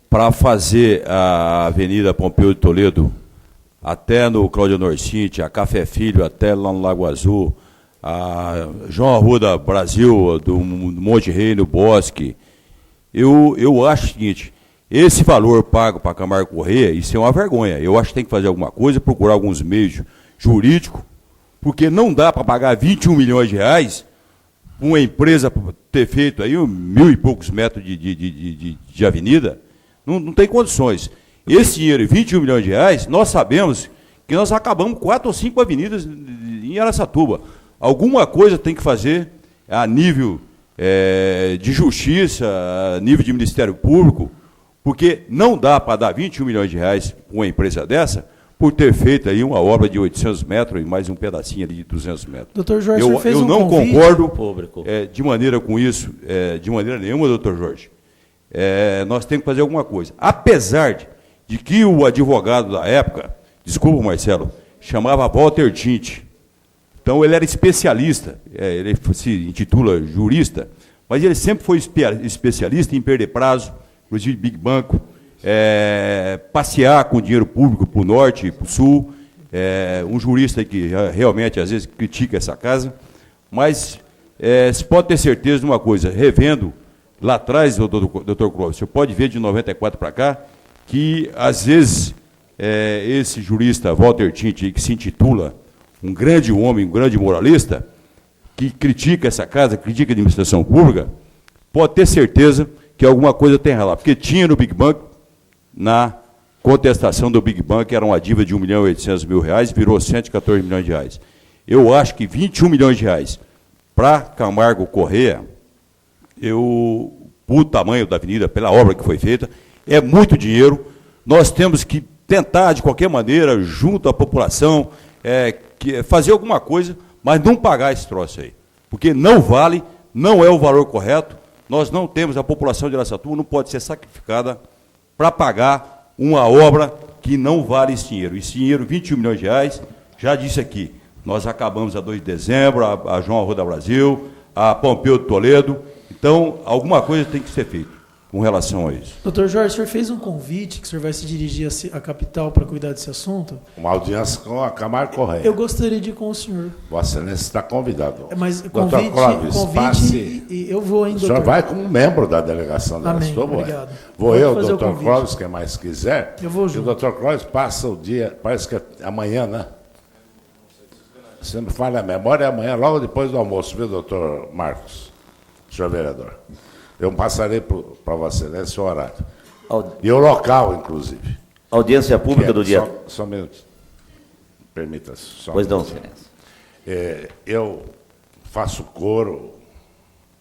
para fazer a Avenida Pompeu de Toledo, até no Cláudio Norcinte, a Café Filho, até lá no Lago Azul, a João Arruda Brasil, do Monte Rei, no Bosque, eu acho o seguinte, esse valor pago para a Camargo Corrêa, isso é uma vergonha. Eu acho que tem que fazer alguma coisa, procurar alguns meios jurídicos, porque não dá para pagar 21 milhões de reais para uma empresa ter feito aí 1.000 e poucos metros de avenida. Não tem condições. Esse dinheiro, 21 milhões de reais, nós sabemos que nós acabamos 4 ou 5 avenidas em Araçatuba. Alguma coisa tem que fazer a nível de justiça, a nível de Ministério Público, porque não dá para dar 21 milhões de reais para uma empresa dessa, por ter feito aí uma obra de 800 metros e mais um pedacinho ali de 200 metros. Doutor Jorge, eu não concordo de maneira com isso, de maneira nenhuma, doutor Jorge. Nós temos que fazer alguma coisa. Apesar de que o advogado da época, desculpa, Marcelo, chamava Walter Tinte. Então, ele era especialista, ele se intitula jurista, mas ele sempre foi especialista em perder prazo, inclusive Big Banco, passear com dinheiro público para o norte e para o sul. um jurista que realmente às vezes critica essa casa, mas se pode ter certeza de uma coisa, revendo lá atrás, doutor Clóvis, você pode ver de 94 para cá, que às vezes esse jurista Walter Tinte, que se intitula um grande homem, um grande moralista, que critica essa casa, critica a administração pública, pode ter certeza que alguma coisa tem lá, porque tinha no Big Bang, na contestação do Big Bang, que era uma dívida de R$1.800.000, virou 114 milhões de reais. Eu acho que 21 milhões de reais para Camargo Corrêa, por tamanho da avenida, pela obra que foi feita, é muito dinheiro. Nós temos que tentar, de qualquer maneira, junto à população, fazer alguma coisa, mas não pagar esse troço aí. Porque não vale, não é o valor correto. Nós não temos, a população de Araçatuba não pode ser sacrificada para pagar uma obra que não vale esse dinheiro. Esse dinheiro, 21 milhões de reais, já disse aqui, nós acabamos a 2 de dezembro, a João Arruda Brasil, a Pompeu de Toledo. Então, alguma coisa tem que ser feita com relação a isso. Doutor Jorge, o senhor fez um convite que o senhor vai se dirigir à capital para cuidar desse assunto? Uma audiência com a Camargo Corrêa. Eu gostaria de ir com o senhor. Vossa Excelência está convidado. Mas Doutor Clóvis, passe. E eu vou, hein, doutor? O senhor vai como membro da delegação da Amém, Araçatuba. obrigado. Vou Pode eu, fazer o doutor convite. Clóvis, quem mais quiser. Eu vou E o junto. doutor Clóvis passa o dia, parece que é amanhã, né? Se não me falha a memória, é amanhã, logo depois do almoço, viu, doutor Marcos, senhor vereador? Eu passarei para Vossa Excelência o horário. E o local, inclusive. Audiência pública do dia... Só um minuto. Permita-se. Pois não, Excelência. Eu faço coro,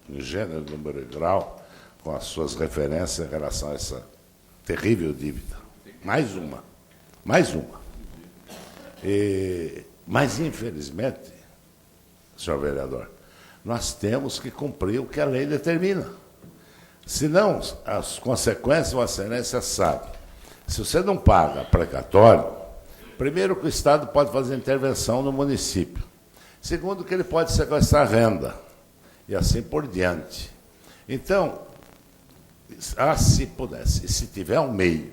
em gênero, número e grau, com as suas referências em relação a essa terrível dívida. Mais uma. Mas, infelizmente, senhor vereador, nós temos que cumprir o que a lei determina. Senão, as consequências, Vossa Excelência sabe. Se você não paga precatório, primeiro que o Estado pode fazer intervenção no município. Segundo que ele pode sequestrar renda. E assim por diante. Então, se pudesse, se tiver um meio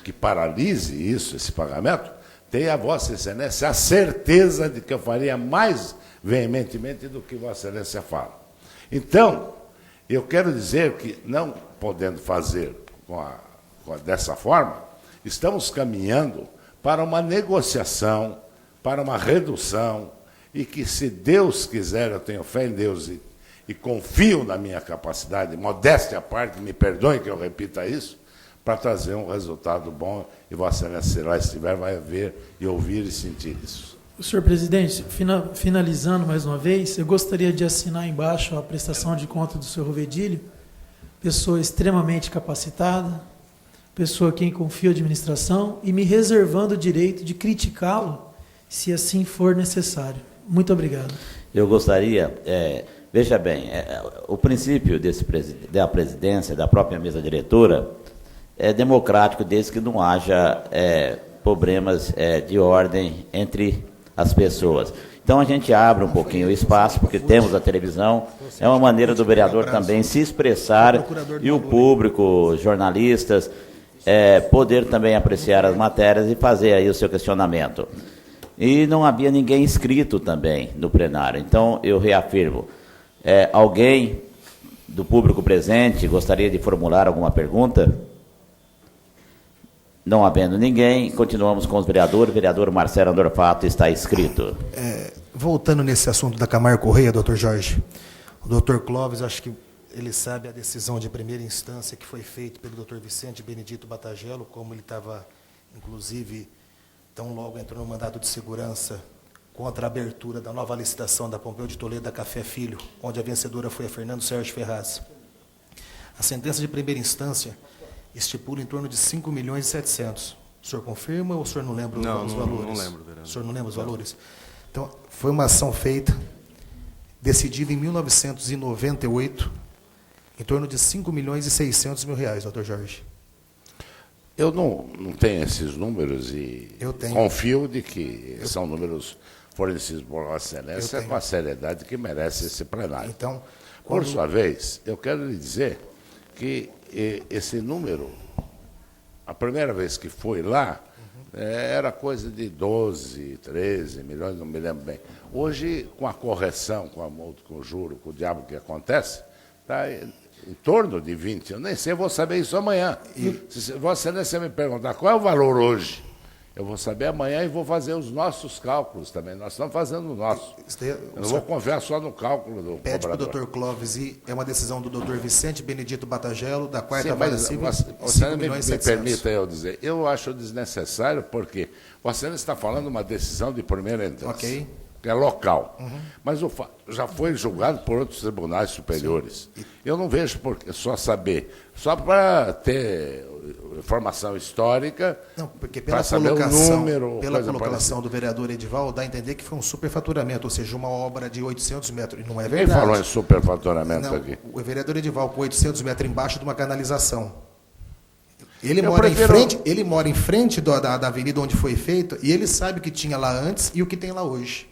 que paralise isso, esse pagamento, tenha a Vossa Excelência a certeza de que eu faria mais veementemente do que Vossa Excelência fala. Então, eu quero dizer que, não podendo fazer dessa forma, estamos caminhando para uma negociação, para uma redução, e que, se Deus quiser, eu tenho fé em Deus e confio na minha capacidade, modéstia à parte, me perdoem que eu repita isso, para trazer um resultado bom, e Vossa Excelência, se lá estiver, vai ver e ouvir e sentir isso. Senhor presidente, finalizando mais uma vez, eu gostaria de assinar embaixo a prestação de conta do senhor Rovedilho, pessoa extremamente capacitada, pessoa a quem confio a administração, e me reservando o direito de criticá-lo, se assim for necessário. Muito obrigado. Eu gostaria, veja bem, o princípio da presidência, da própria mesa diretora, é democrático desde que não haja problemas de ordem entre as pessoas. Então a gente abre um pouquinho o espaço, porque temos a televisão, é uma maneira do vereador também se expressar e o público, jornalistas, poder também apreciar as matérias e fazer aí o seu questionamento. E não havia ninguém inscrito também no plenário. Então eu reafirmo, alguém do público presente gostaria de formular alguma pergunta? Não havendo ninguém, continuamos com os vereadores. O vereador Marcelo Andorfato está inscrito. Voltando nesse assunto da Camargo Corrêa, doutor Jorge, o doutor Clóvis, acho que ele sabe a decisão de primeira instância que foi feita pelo doutor Vicente Benedito Batagelo, como ele estava, inclusive, tão logo entrou no mandato de segurança contra a abertura da nova licitação da Pompeu de Toledo da Café Filho, onde a vencedora foi a Fernando Sérgio Ferraz. A sentença de primeira instância estipula em torno de 5 milhões e 700. O senhor confirma ou o senhor não lembra os valores? Não lembro, vereador. O senhor não lembra os valores? Então, foi uma ação feita, decidida em 1998, em torno de 5 milhões e 600 mil reais, doutor Jorge. Eu não tenho esses números e confio de que são números fornecidos por Vossa Excelência com a seriedade que merece esse plenário. Então, por sua vez, eu quero lhe dizer que esse número, a primeira vez que foi lá, era coisa de 12, 13 milhões, não me lembro bem. Hoje, com a correção, com a multa, com o juro, com o diabo que acontece, está em torno de 20. Eu nem sei, eu vou saber isso amanhã. Se Vossa Excelência me perguntar qual é o valor hoje, eu vou saber amanhã e vou fazer os nossos cálculos também. Nós estamos fazendo o nosso. Eu não vou confiar só no cálculo do pede para o cobrador. doutor Clóvis, e é uma decisão do doutor Vicente Benedito Batagelo, da 4ª Sim, Vara Civil, você me permita eu dizer, eu acho desnecessário porque Vossa Excelência está falando de uma decisão de primeira instância, Ok. que é local, mas o fato já foi julgado por outros tribunais superiores. Eu não vejo por que só saber, só para ter informação histórica, Não, porque para saber o número, pela coisa colocação do vereador Edival, dá a entender que foi um superfaturamento, ou seja, uma obra de 800 metros. E não é Quem verdade. falou em superfaturamento Não, aqui? o vereador Edival, com 800 metros embaixo de uma canalização. Ele Eu mora, prefiro- ele mora em frente da avenida onde foi feito, e ele sabe o que tinha lá antes e o que tem lá hoje.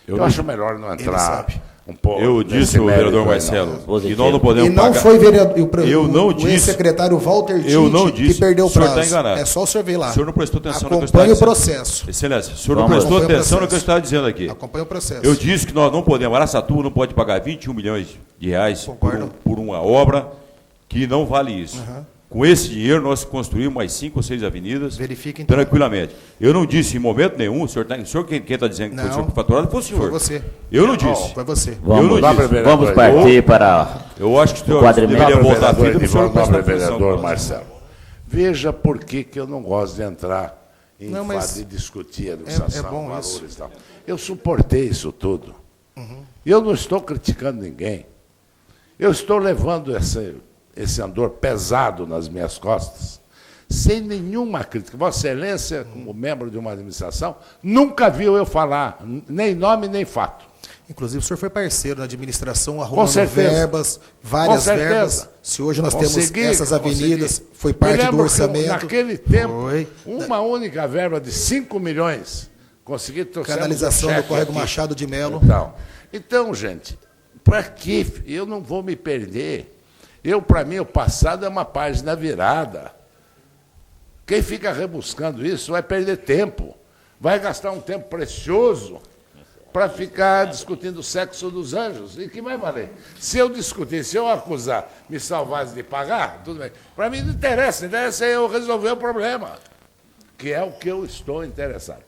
Eu acho melhor não Ele entrar sabe. um pouco. Eu nesse disse ao mérito vereador aí, Marcelo não. que Positivo. nós não podemos E não pagar. foi vereador, Eu não o disse. ex-secretário Walter Tite Eu não disse. que perdeu o O senhor prazo. está enganado. É só o senhor ver lá. O senhor não prestou atenção no que eu estava Acompanhe o dizendo. processo. Excelência, o senhor não Vamos. prestou Acompanhe o atenção no que eu processo. estava dizendo aqui. Acompanhe o processo. Eu disse que nós não podemos, Araçatuba não pode pagar 21 milhões de reais Concordo. por uma obra que não vale isso. Com esse dinheiro, nós construímos mais 5 ou 6 avenidas Verifique, então. tranquilamente. Eu não disse em momento nenhum, o senhor quem está dizendo que foi Não. superfaturado foi o senhor. Foi você. Eu não disse. Foi você. Eu não Vamos, disse. vamos partir para... Eu acho que o senhor quadrimestre. deveria Nobre voltar a vereador fita do senhor Edivaldo, nobre prestar atenção. vereador Marcelo. Veja por que eu não gosto de entrar em Não, mas de discutir educação, é bom valores isso. e tal. Eu suportei isso tudo. Eu não estou criticando ninguém. Eu estou levando esse andor pesado nas minhas costas, sem nenhuma crítica. Vossa Excelência, como membro de uma administração, nunca viu eu falar, nem nome, nem fato. Inclusive, o senhor foi parceiro na administração, arrumando certeza. verbas, várias Com certeza. verbas. Se hoje nós temos Consegui, essas avenidas, consegui. foi Me parte lembro do que orçamento. naquele tempo, Foi. uma única verba de 5 milhões, consegui trouxer Canalização do Córrego Machado de Melo. Então, gente, para que eu não vou me perder? Para mim, o passado é uma página virada. Quem fica rebuscando isso vai perder tempo, vai gastar um tempo precioso para ficar discutindo o sexo dos anjos. E que vai valer? Se eu discutir, se eu acusar, me salvasse de pagar, tudo bem. Para mim não interessa é eu resolver o problema, que é o que eu estou interessado.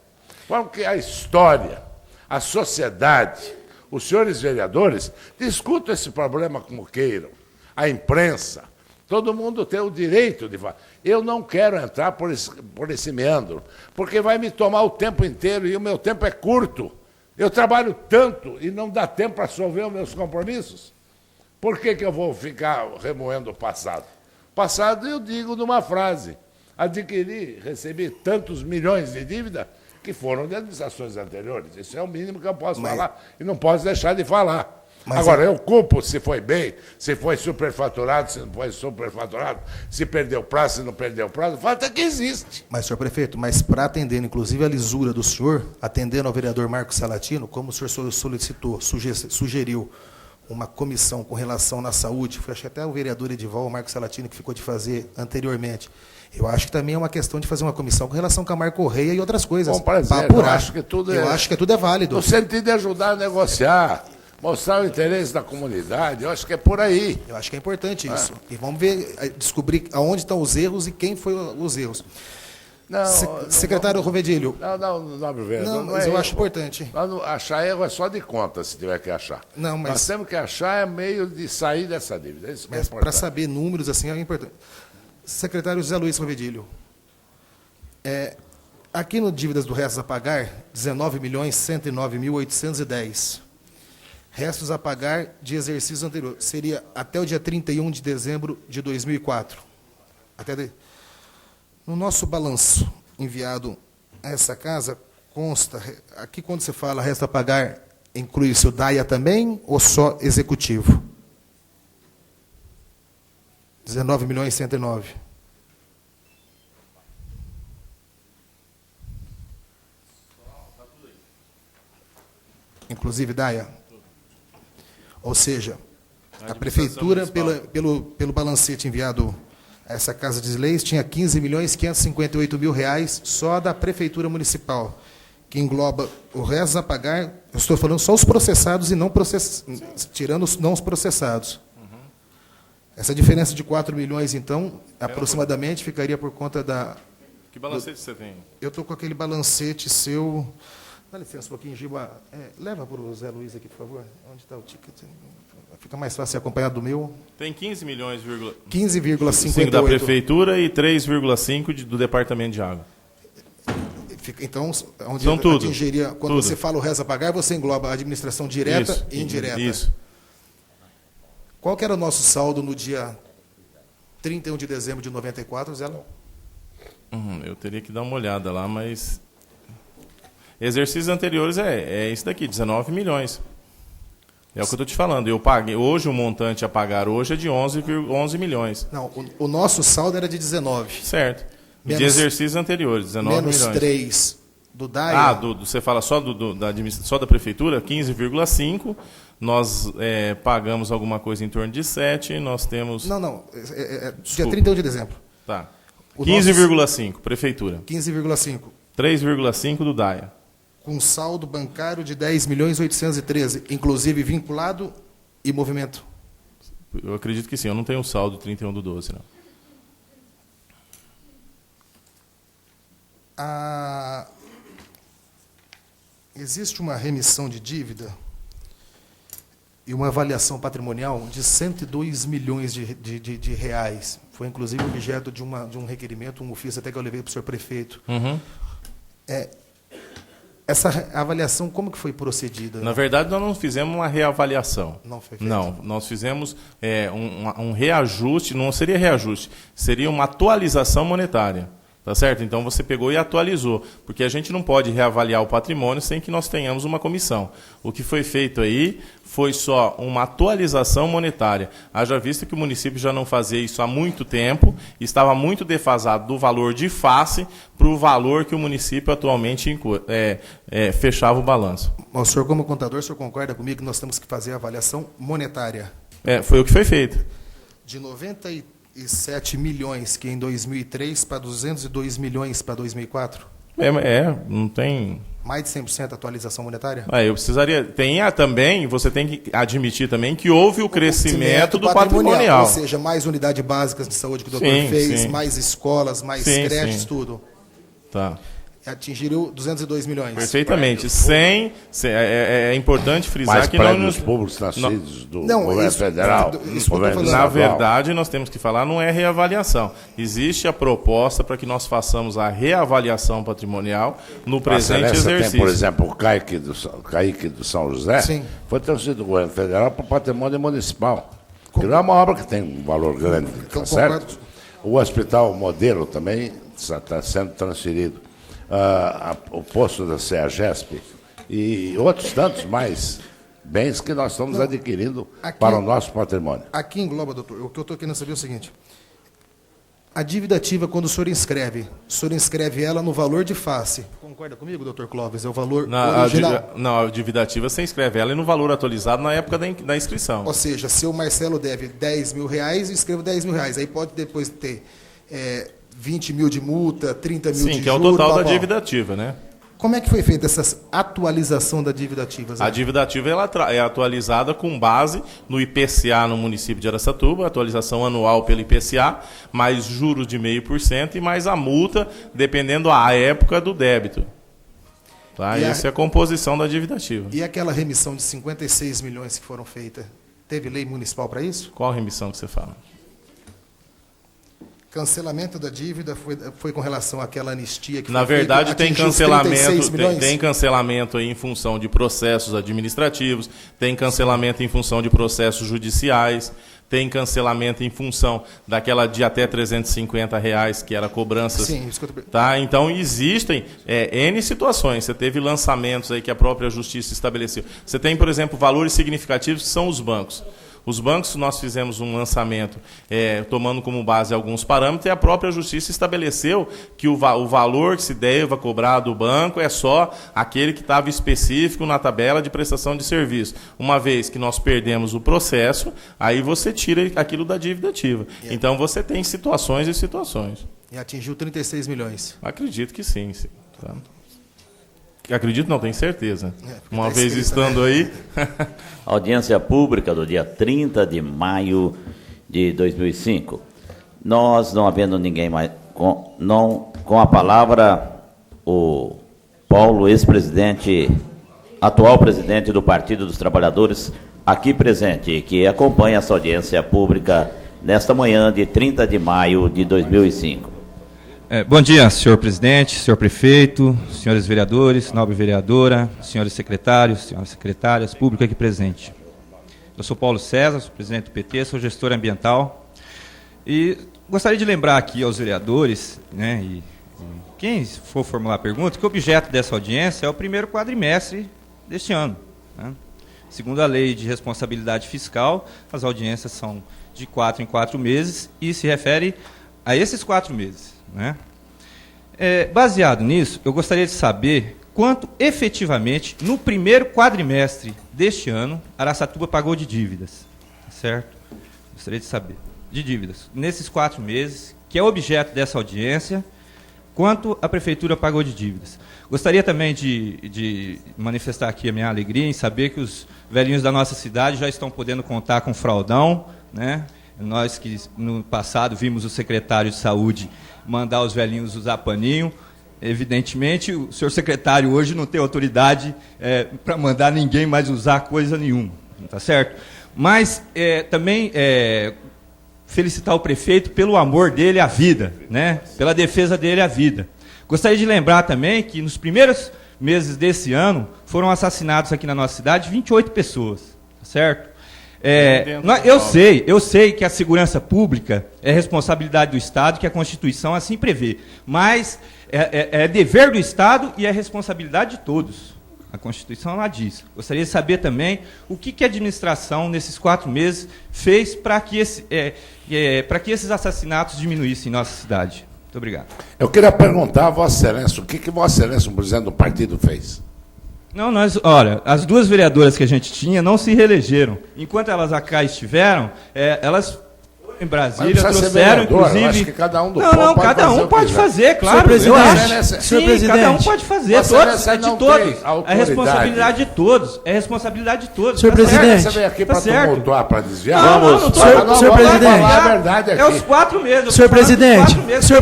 Porque a história, a sociedade, os senhores vereadores discutam esse problema como queiram, a imprensa, todo mundo tem o direito de falar. Eu não quero entrar por esse meandro, porque vai me tomar o tempo inteiro e o meu tempo é curto. Eu trabalho tanto e não dá tempo para resolver os meus compromissos. Por que eu vou ficar remoendo o passado? Passado eu digo numa frase: recebi tantos milhões de dívida que foram de administrações anteriores. Isso é o mínimo que eu posso falar e não posso deixar de falar. Agora, eu culpo se foi bem, se foi superfaturado, se não foi superfaturado, se perdeu prazo, se não perdeu prazo. O fato é que existe. Mas, senhor prefeito, mas para atender, inclusive, a lisura do senhor, atendendo ao vereador Marcos Salatino, como o senhor solicitou, sugeriu uma comissão com relação na saúde, foi acho que até o vereador Edival, o Marcos Salatino, que ficou de fazer anteriormente. Eu acho que também é uma questão de fazer uma comissão com relação a Camargo Correia e outras coisas. Bom, prazer, para apurar. eu acho que tudo é válido. No sentido de ajudar a negociar, mostrar o interesse da comunidade, eu acho que é por aí. Eu acho que é importante isso. E vamos ver, descobrir aonde estão os erros e quem foi os erros. Não, Secretário Rovedilho. Não, vereador. Não, mas eu acho importante. Achar erro é só de conta, se tiver que achar. Não, mas nós temos que achar meio de sair dessa dívida. Isso que é mas para importante. saber números assim é importante. Secretário José Luiz Rovedilho. Aqui no dívidas do restos a pagar, 19.109.810. Restos a pagar de exercício anterior. Seria até o dia 31 de dezembro de 2004. No nosso balanço enviado a essa casa, consta, aqui quando você fala resto a pagar, inclui-se o DAIA também ou só executivo? 19.109. Inclusive DAIA? Ou seja, a prefeitura, pelo balancete enviado Essa Casa de Leis tinha 15.558.000 reais só da Prefeitura Municipal, que engloba o resto a pagar, eu estou falando só os processados e não tirando os não os processados. Essa diferença de 4 milhões, então, aproximadamente, ficaria por conta da... Que balancete você tem? Eu estou com aquele balancete seu... Dá licença um pouquinho, Giba. Leva para o Zé Luiz aqui, por favor. Onde está o ticket? Fica mais fácil acompanhar do meu. Tem 15 milhões, 15,58 da Prefeitura e 3,5 do Departamento de Água. Então, onde São tudo. atingiria... Quando tudo. você fala o resto a pagar, você engloba a administração direta Isso, e indireta. Isso. Qual que era o nosso saldo no dia 31 de dezembro de 94, Zé? Eu teria que dar uma olhada lá, mas... Exercícios anteriores é isso daqui, 19 milhões. É o que eu estou te falando. Eu paguei, hoje o montante a pagar hoje é de 11 milhões. Não, o nosso saldo era de 19. Certo. De Menos- exercícios anteriores, 19 Menos milhões. 3 do DAIA. Você fala só só da Prefeitura, 15,5. Nós pagamos alguma coisa em torno de 7. Nós temos... Não. Dia Desculpa. 31 de dezembro. Tá. O 15,5, Prefeitura. 15,5. 3,5 do DAIA. Com saldo bancário de 10.813, inclusive vinculado e movimento. Eu acredito que sim. Eu não tenho o saldo 31/12, não. Existe uma remissão de dívida e uma avaliação patrimonial de 102 milhões de reais. Foi, inclusive, objeto de um requerimento, um ofício até que eu levei para o senhor prefeito. Essa avaliação, como que foi procedida? Na verdade, nós não fizemos uma reavaliação. Não foi feito? Não, nós fizemos um reajuste, não seria reajuste, seria uma atualização monetária. Tá certo? Então você pegou e atualizou, porque a gente não pode reavaliar o patrimônio sem que nós tenhamos uma comissão. O que foi feito aí foi só uma atualização monetária. Haja visto que o município já não fazia isso há muito tempo, estava muito defasado do valor de face para o valor que o município atualmente fechava o balanço. O senhor, como contador, o senhor concorda comigo que nós temos que fazer a avaliação monetária? Foi o que foi feito. De 97 milhões, que em 2003, para 202 milhões para 2004? Não tem... Mais de 100% atualização monetária? Eu precisaria... também, você tem que admitir também que houve o crescimento do patrimonial. Ou seja, mais unidade básicas de saúde que o doutor fez, mais escolas, mais creches, tudo. Tá. Atingiu 202 milhões. Perfeitamente. É importante frisar mais que não prédios públicos nascidos do Não, governo isso- federal. isso que eu tô governo falando. Na estadual. verdade, nós temos que falar, não é reavaliação. Existe a proposta para que nós façamos a reavaliação patrimonial no presente Excelência exercício. tem, por exemplo, o CAIC do São José, Sim. foi transferido do governo federal para o patrimônio municipal. Que não é uma obra que tem um valor grande, tá certo? O hospital modelo também está sendo transferido. O posto da CEAGESP e outros tantos mais bens que nós estamos adquirindo para o nosso patrimônio. Aqui engloba, doutor, o que eu estou querendo saber é o seguinte. A dívida ativa, quando o senhor inscreve ela no valor de face. Concorda comigo, doutor Clóvis? É o valor original. A dívida ativa você inscreve ela no valor atualizado na época da inscrição. Ou seja, se o Marcelo deve 10 mil reais, eu escrevo 10 mil reais. Aí pode depois ter 20 mil de multa, 30 mil de juros. Sim, que é o total da dívida ativa, né? Como é que foi feita essa atualização da dívida ativa, Zé? A dívida ativa ela é atualizada com base no IPCA no município de Araçatuba, atualização anual pelo IPCA, mais juros de 0,5% e mais a multa, dependendo da época do débito. Tá? Essa é a composição da dívida ativa. E aquela remissão de 56 milhões que foram feitas, teve lei municipal para isso? Qual a remissão que você fala? Cancelamento da dívida foi com relação àquela anistia que Na foi verdade, feita, tem atingiu os 36 cancelamento, milhões? tem cancelamento aí em função de processos administrativos, tem cancelamento em função de processos judiciais, tem cancelamento em função daquela de até R$350, que era cobrança. Sim, isso que eu tô... Tá? Então, existem N situações. Você teve lançamentos aí que a própria Justiça estabeleceu. Você tem, por exemplo, valores significativos que são os bancos. Os bancos, nós fizemos um lançamento tomando como base alguns parâmetros, e a própria Justiça estabeleceu que o valor que se deva cobrar do banco é só aquele que estava específico na tabela de prestação de serviço. Uma vez que nós perdemos o processo, aí você tira aquilo da dívida ativa. Então você tem situações e situações. E atingiu 36 milhões. Acredito que sim. Tá? Acredito, não, tenho certeza. Uma tá vez escrito, estando aí... Audiência pública do dia 30 de maio de 2005. Nós, não havendo ninguém mais... Com a palavra, o Paulo, ex-presidente, atual presidente do Partido dos Trabalhadores, aqui presente, que acompanha essa audiência pública nesta manhã de 30 de maio de 2005. Bom dia, senhor presidente, senhor prefeito, senhores vereadores, nobre vereadora, senhores secretários, senhoras secretárias, público aqui presente. Eu sou Paulo César, sou presidente do PT, sou gestor ambiental e gostaria de lembrar aqui aos vereadores, né, e quem for formular a pergunta, que o objeto dessa audiência é o primeiro quadrimestre deste ano. Né? Segundo a Lei de Responsabilidade Fiscal, as audiências são de 4 em 4 meses e se refere a esses 4 meses. Né? Baseado nisso, eu gostaria de saber quanto efetivamente, no primeiro quadrimestre deste ano, Araçatuba pagou de dívidas. Certo? Gostaria de saber. De dívidas. Nesses 4 meses, que é objeto dessa audiência, quanto a Prefeitura pagou de dívidas. Gostaria também de manifestar aqui a minha alegria em saber que os velhinhos da nossa cidade já estão podendo contar com fraldão, né? Nós que no passado vimos o secretário de Saúde mandar os velhinhos usar paninho, evidentemente o senhor secretário hoje não tem autoridade para mandar ninguém mais usar coisa nenhuma, tá certo? Mas também felicitar o prefeito pelo amor dele à vida, né? Pela defesa dele à vida. Gostaria de lembrar também que nos primeiros meses desse ano foram assassinados aqui na nossa cidade 28 pessoas, tá certo? Eu sei que a segurança pública é responsabilidade do Estado, que a Constituição assim prevê, mas é dever do Estado e é responsabilidade de todos. A Constituição lá diz. Gostaria de saber também o que a administração, nesses 4 meses, fez para que esses assassinatos diminuíssem em nossa cidade. Muito obrigado. Eu queria perguntar a Vossa Excelência, o que Vossa Excelência, o presidente do partido, fez? Não, olha, as 2 vereadoras que a gente tinha não se reelegeram. Enquanto elas cá estiveram, elas em Brasília trouxeram, inclusive... Acho que cada um do cada um pode fazer, claro. Senhor presidente, cada um pode fazer, todos, é de todos. É responsabilidade de todos. É responsabilidade de todos. Senhor presidente, você veio aqui para tumultuar, para desviar? Não, senhor presidente, a verdade aqui. É os 4 meses. Senhor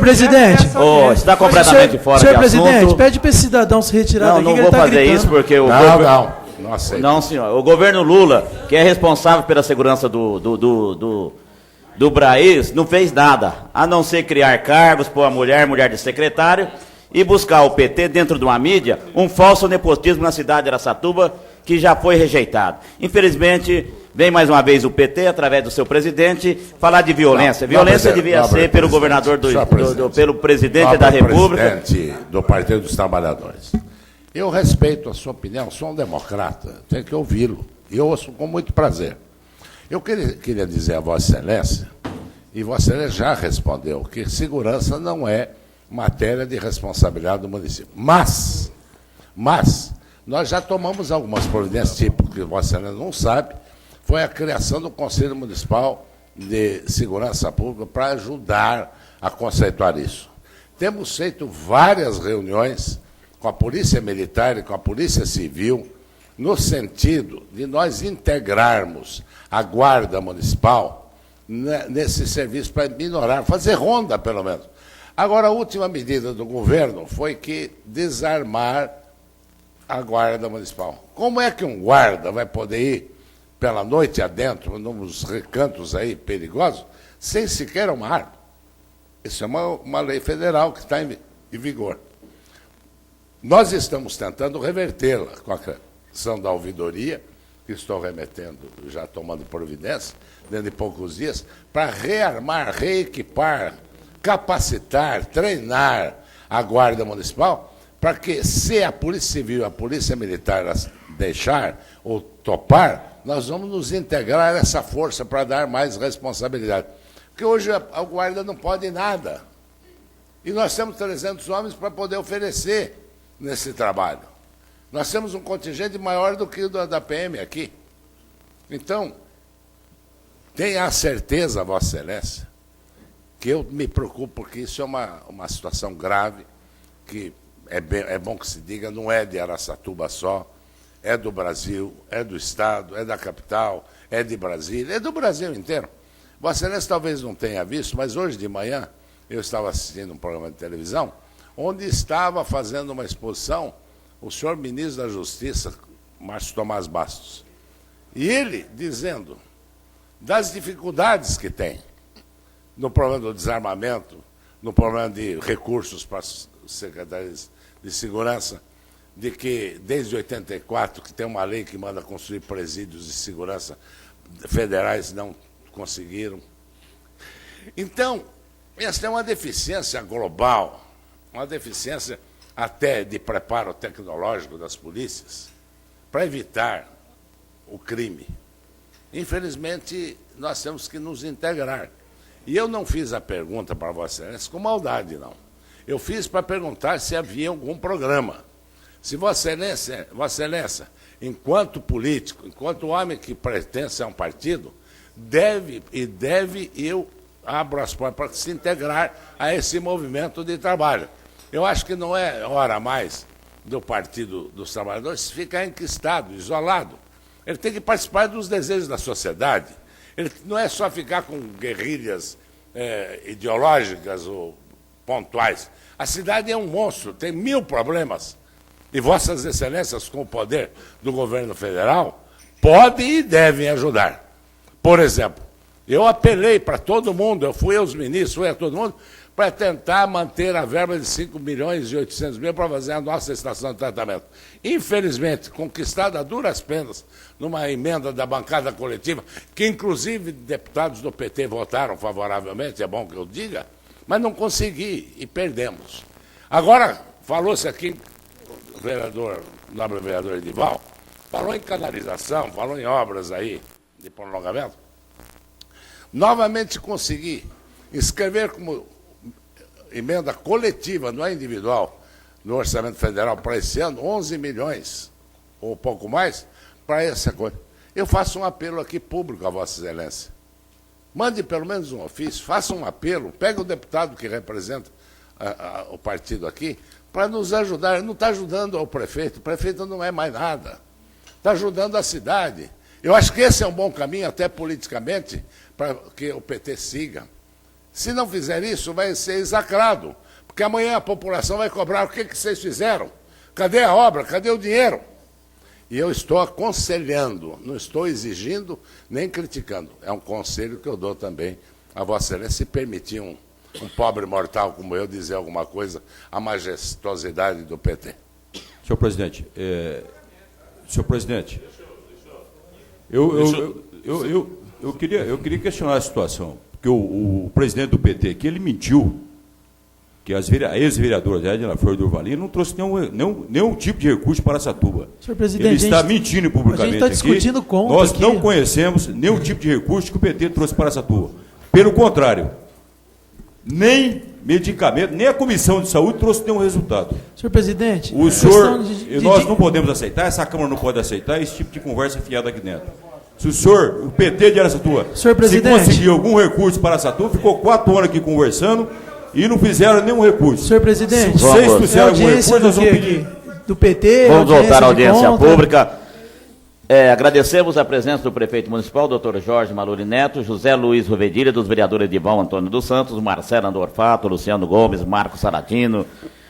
presidente, está completamente fora de assunto. Senhor presidente, pede para esse cidadão se retirar daqui. Não vou fazer isso porque o não aceito. Não, senhor. O governo Lula, que é responsável pela segurança do Braís, não fez nada, a não ser criar cargos, pôr a mulher de secretário, e buscar o PT dentro de uma mídia, um falso nepotismo na cidade de Araçatuba, que já foi rejeitado. Infelizmente, vem mais uma vez o PT, através do seu presidente, falar de violência. Violência devia ser pelo governador, pelo presidente da República. Presidente do Partido dos Trabalhadores. Eu respeito a sua opinião, sou um democrata, tenho que ouvi-lo, e eu ouço com muito prazer. Eu queria dizer a Vossa Excelência, e Vossa Excelência já respondeu, que segurança não é matéria de responsabilidade do município. Mas nós já tomamos algumas providências, tipo que Vossa Excelência não sabe, foi a criação do Conselho Municipal de Segurança Pública para ajudar a conceituar isso. Temos feito várias reuniões com a Polícia Militar e com a Polícia Civil, no sentido de nós integrarmos a Guarda Municipal nesse serviço para minorar, fazer ronda, pelo menos. Agora, a última medida do governo foi que desarmar a Guarda Municipal. Como é que um guarda vai poder ir pela noite adentro, nos recantos aí perigosos, sem sequer uma arma? Isso é uma lei federal que está em vigor. Nós estamos tentando revertê-la com a ação da ouvidoria, que estou remetendo, já tomando providência, dentro de poucos dias, para rearmar, reequipar, capacitar, treinar a Guarda Municipal, para que, se a Polícia Civil e a Polícia Militar deixar ou topar, nós vamos nos integrar nessa força para dar mais responsabilidade. Porque hoje a guarda não pode nada. E nós temos 300 homens para poder oferecer nesse trabalho. Nós temos um contingente maior do que o da PM aqui. Então, tenha a certeza, Vossa Excelência, que eu me preocupo, porque isso é uma situação grave, que é bom que se diga, não é de Araçatuba só, é do Brasil, é do Estado, é da capital, é de Brasília, é do Brasil inteiro. Vossa Excelência talvez não tenha visto, mas hoje de manhã eu estava assistindo um programa de televisão, onde estava fazendo uma exposição o senhor ministro da Justiça, Márcio Tomás Bastos. E ele dizendo das dificuldades que tem no problema do desarmamento, no problema de recursos para as secretarias de segurança, de que desde 84 que tem uma lei que manda construir presídios de segurança federais, não conseguiram. Então, essa é uma deficiência global, uma deficiência até de preparo tecnológico das polícias para evitar o crime. Infelizmente, nós temos que nos integrar. E eu não fiz a pergunta para Vossa Excelência com maldade, não. Eu fiz para perguntar se havia algum programa. Se Vossa Excelência, enquanto político, enquanto homem que pertence a um partido, deve eu abro as portas para se integrar a esse movimento de trabalho. Eu acho que não é hora mais do Partido dos Trabalhadores ficar enquistado, isolado. Ele tem que participar dos desejos da sociedade. Ele não é só ficar com guerrilhas ideológicas ou pontuais. A cidade é um monstro, tem 1000 problemas. E Vossas Excelências, com o poder do governo federal, podem e devem ajudar. Por exemplo, eu apelei para todo mundo, eu fui aos ministros, fui a todo mundo, para tentar manter a verba de 5.800.000 para fazer a nossa estação de tratamento. Infelizmente, conquistada a duras penas, numa emenda da bancada coletiva, que inclusive deputados do PT votaram favoravelmente, é bom que eu diga, mas não consegui e perdemos. Agora, falou-se aqui, o nobre vereador Edival, falou em canalização, falou em obras aí de prolongamento. Novamente consegui inscrever como emenda coletiva, não é individual, no Orçamento Federal para esse ano, 11 milhões, ou pouco mais, para essa coisa. Eu faço um apelo aqui público a Vossa Excelência. Mande pelo menos um ofício, faça um apelo, pegue o deputado que representa o partido aqui, para nos ajudar. Ele não está ajudando o prefeito não é mais nada. Está ajudando a cidade. Eu acho que esse é um bom caminho, até politicamente, para que o PT siga. Se não fizer isso, vai ser execrado, porque amanhã a população vai cobrar o que vocês fizeram. Cadê a obra? Cadê o dinheiro? E eu estou aconselhando, não estou exigindo nem criticando. É um conselho que eu dou também a Vossa Excelência, se permitir um pobre mortal como eu dizer alguma coisa, a majestosidade do PT. Senhor presidente, eu queria questionar a situação, porque o presidente do PT aqui, ele mentiu que a ex-vereadora Edna Flor do Urvalim não trouxe nenhum tipo de recurso para Araçatuba. Senhor presidente, ele está mentindo publicamente. A gente está discutindo conta Nós aqui. não conhecemos nenhum tipo de recurso que o PT trouxe para Araçatuba. Pelo contrário, nem medicamento, nem a Comissão de Saúde trouxe nenhum resultado. Senhor presidente, nós não podemos aceitar, essa Câmara não pode aceitar esse tipo de conversa fiada aqui dentro. Se o PT de Araçatuba, senhor presidente, se conseguir algum recurso para Araçatuba, ficou 4 horas aqui conversando e não fizeram nenhum recurso. Senhor presidente, se vocês fizeram algum recurso, nós vamos pedir. Do PT, vamos voltar à audiência pública. Agradecemos a presença do prefeito municipal, doutor Jorge Maluri Neto, José Luiz Rovedilha, dos vereadores Edival Antônio dos Santos, Marcelo Andorfato, Luciano Gomes, Marcos Saratino,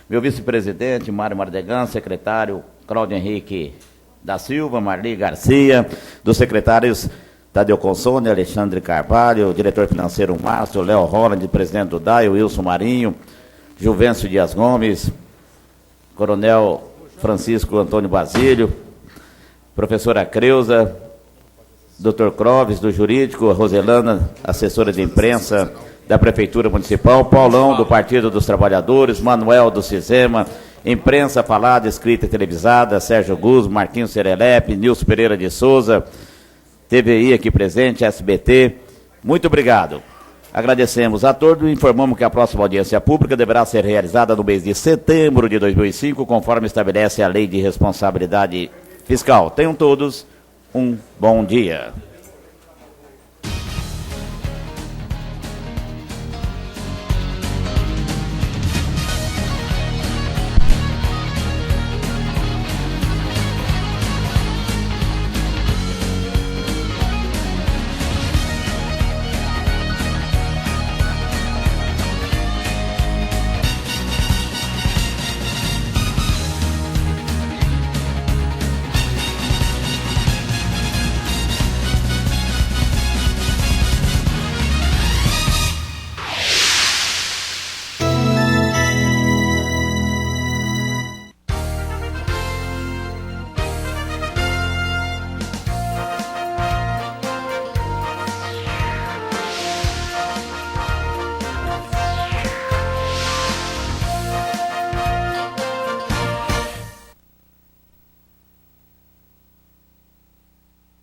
meu vice-presidente, Mário Mardegan, secretário Cláudio Henrique da Silva, Marli Garcia, dos secretários Tadeu Consone, Alexandre Carvalho, diretor financeiro Márcio, Léo Holland, presidente do DAI, Wilson Marinho, Juvencio Dias Gomes, coronel Francisco Antônio Basílio, professora Creuza, doutor Clóvis, do Jurídico, Roselana, assessora de imprensa da Prefeitura Municipal, Paulão, do Partido dos Trabalhadores, Manuel, do Cisema, imprensa falada, escrita e televisada, Sérgio Guzzo, Marquinhos Serelepe, Nilson Pereira de Souza, TVI aqui presente, SBT. Muito obrigado. Agradecemos a todos e informamos que a próxima audiência pública deverá ser realizada no mês de setembro de 2005, conforme estabelece a Lei de Responsabilidade Fiscal. Tenham todos um bom dia.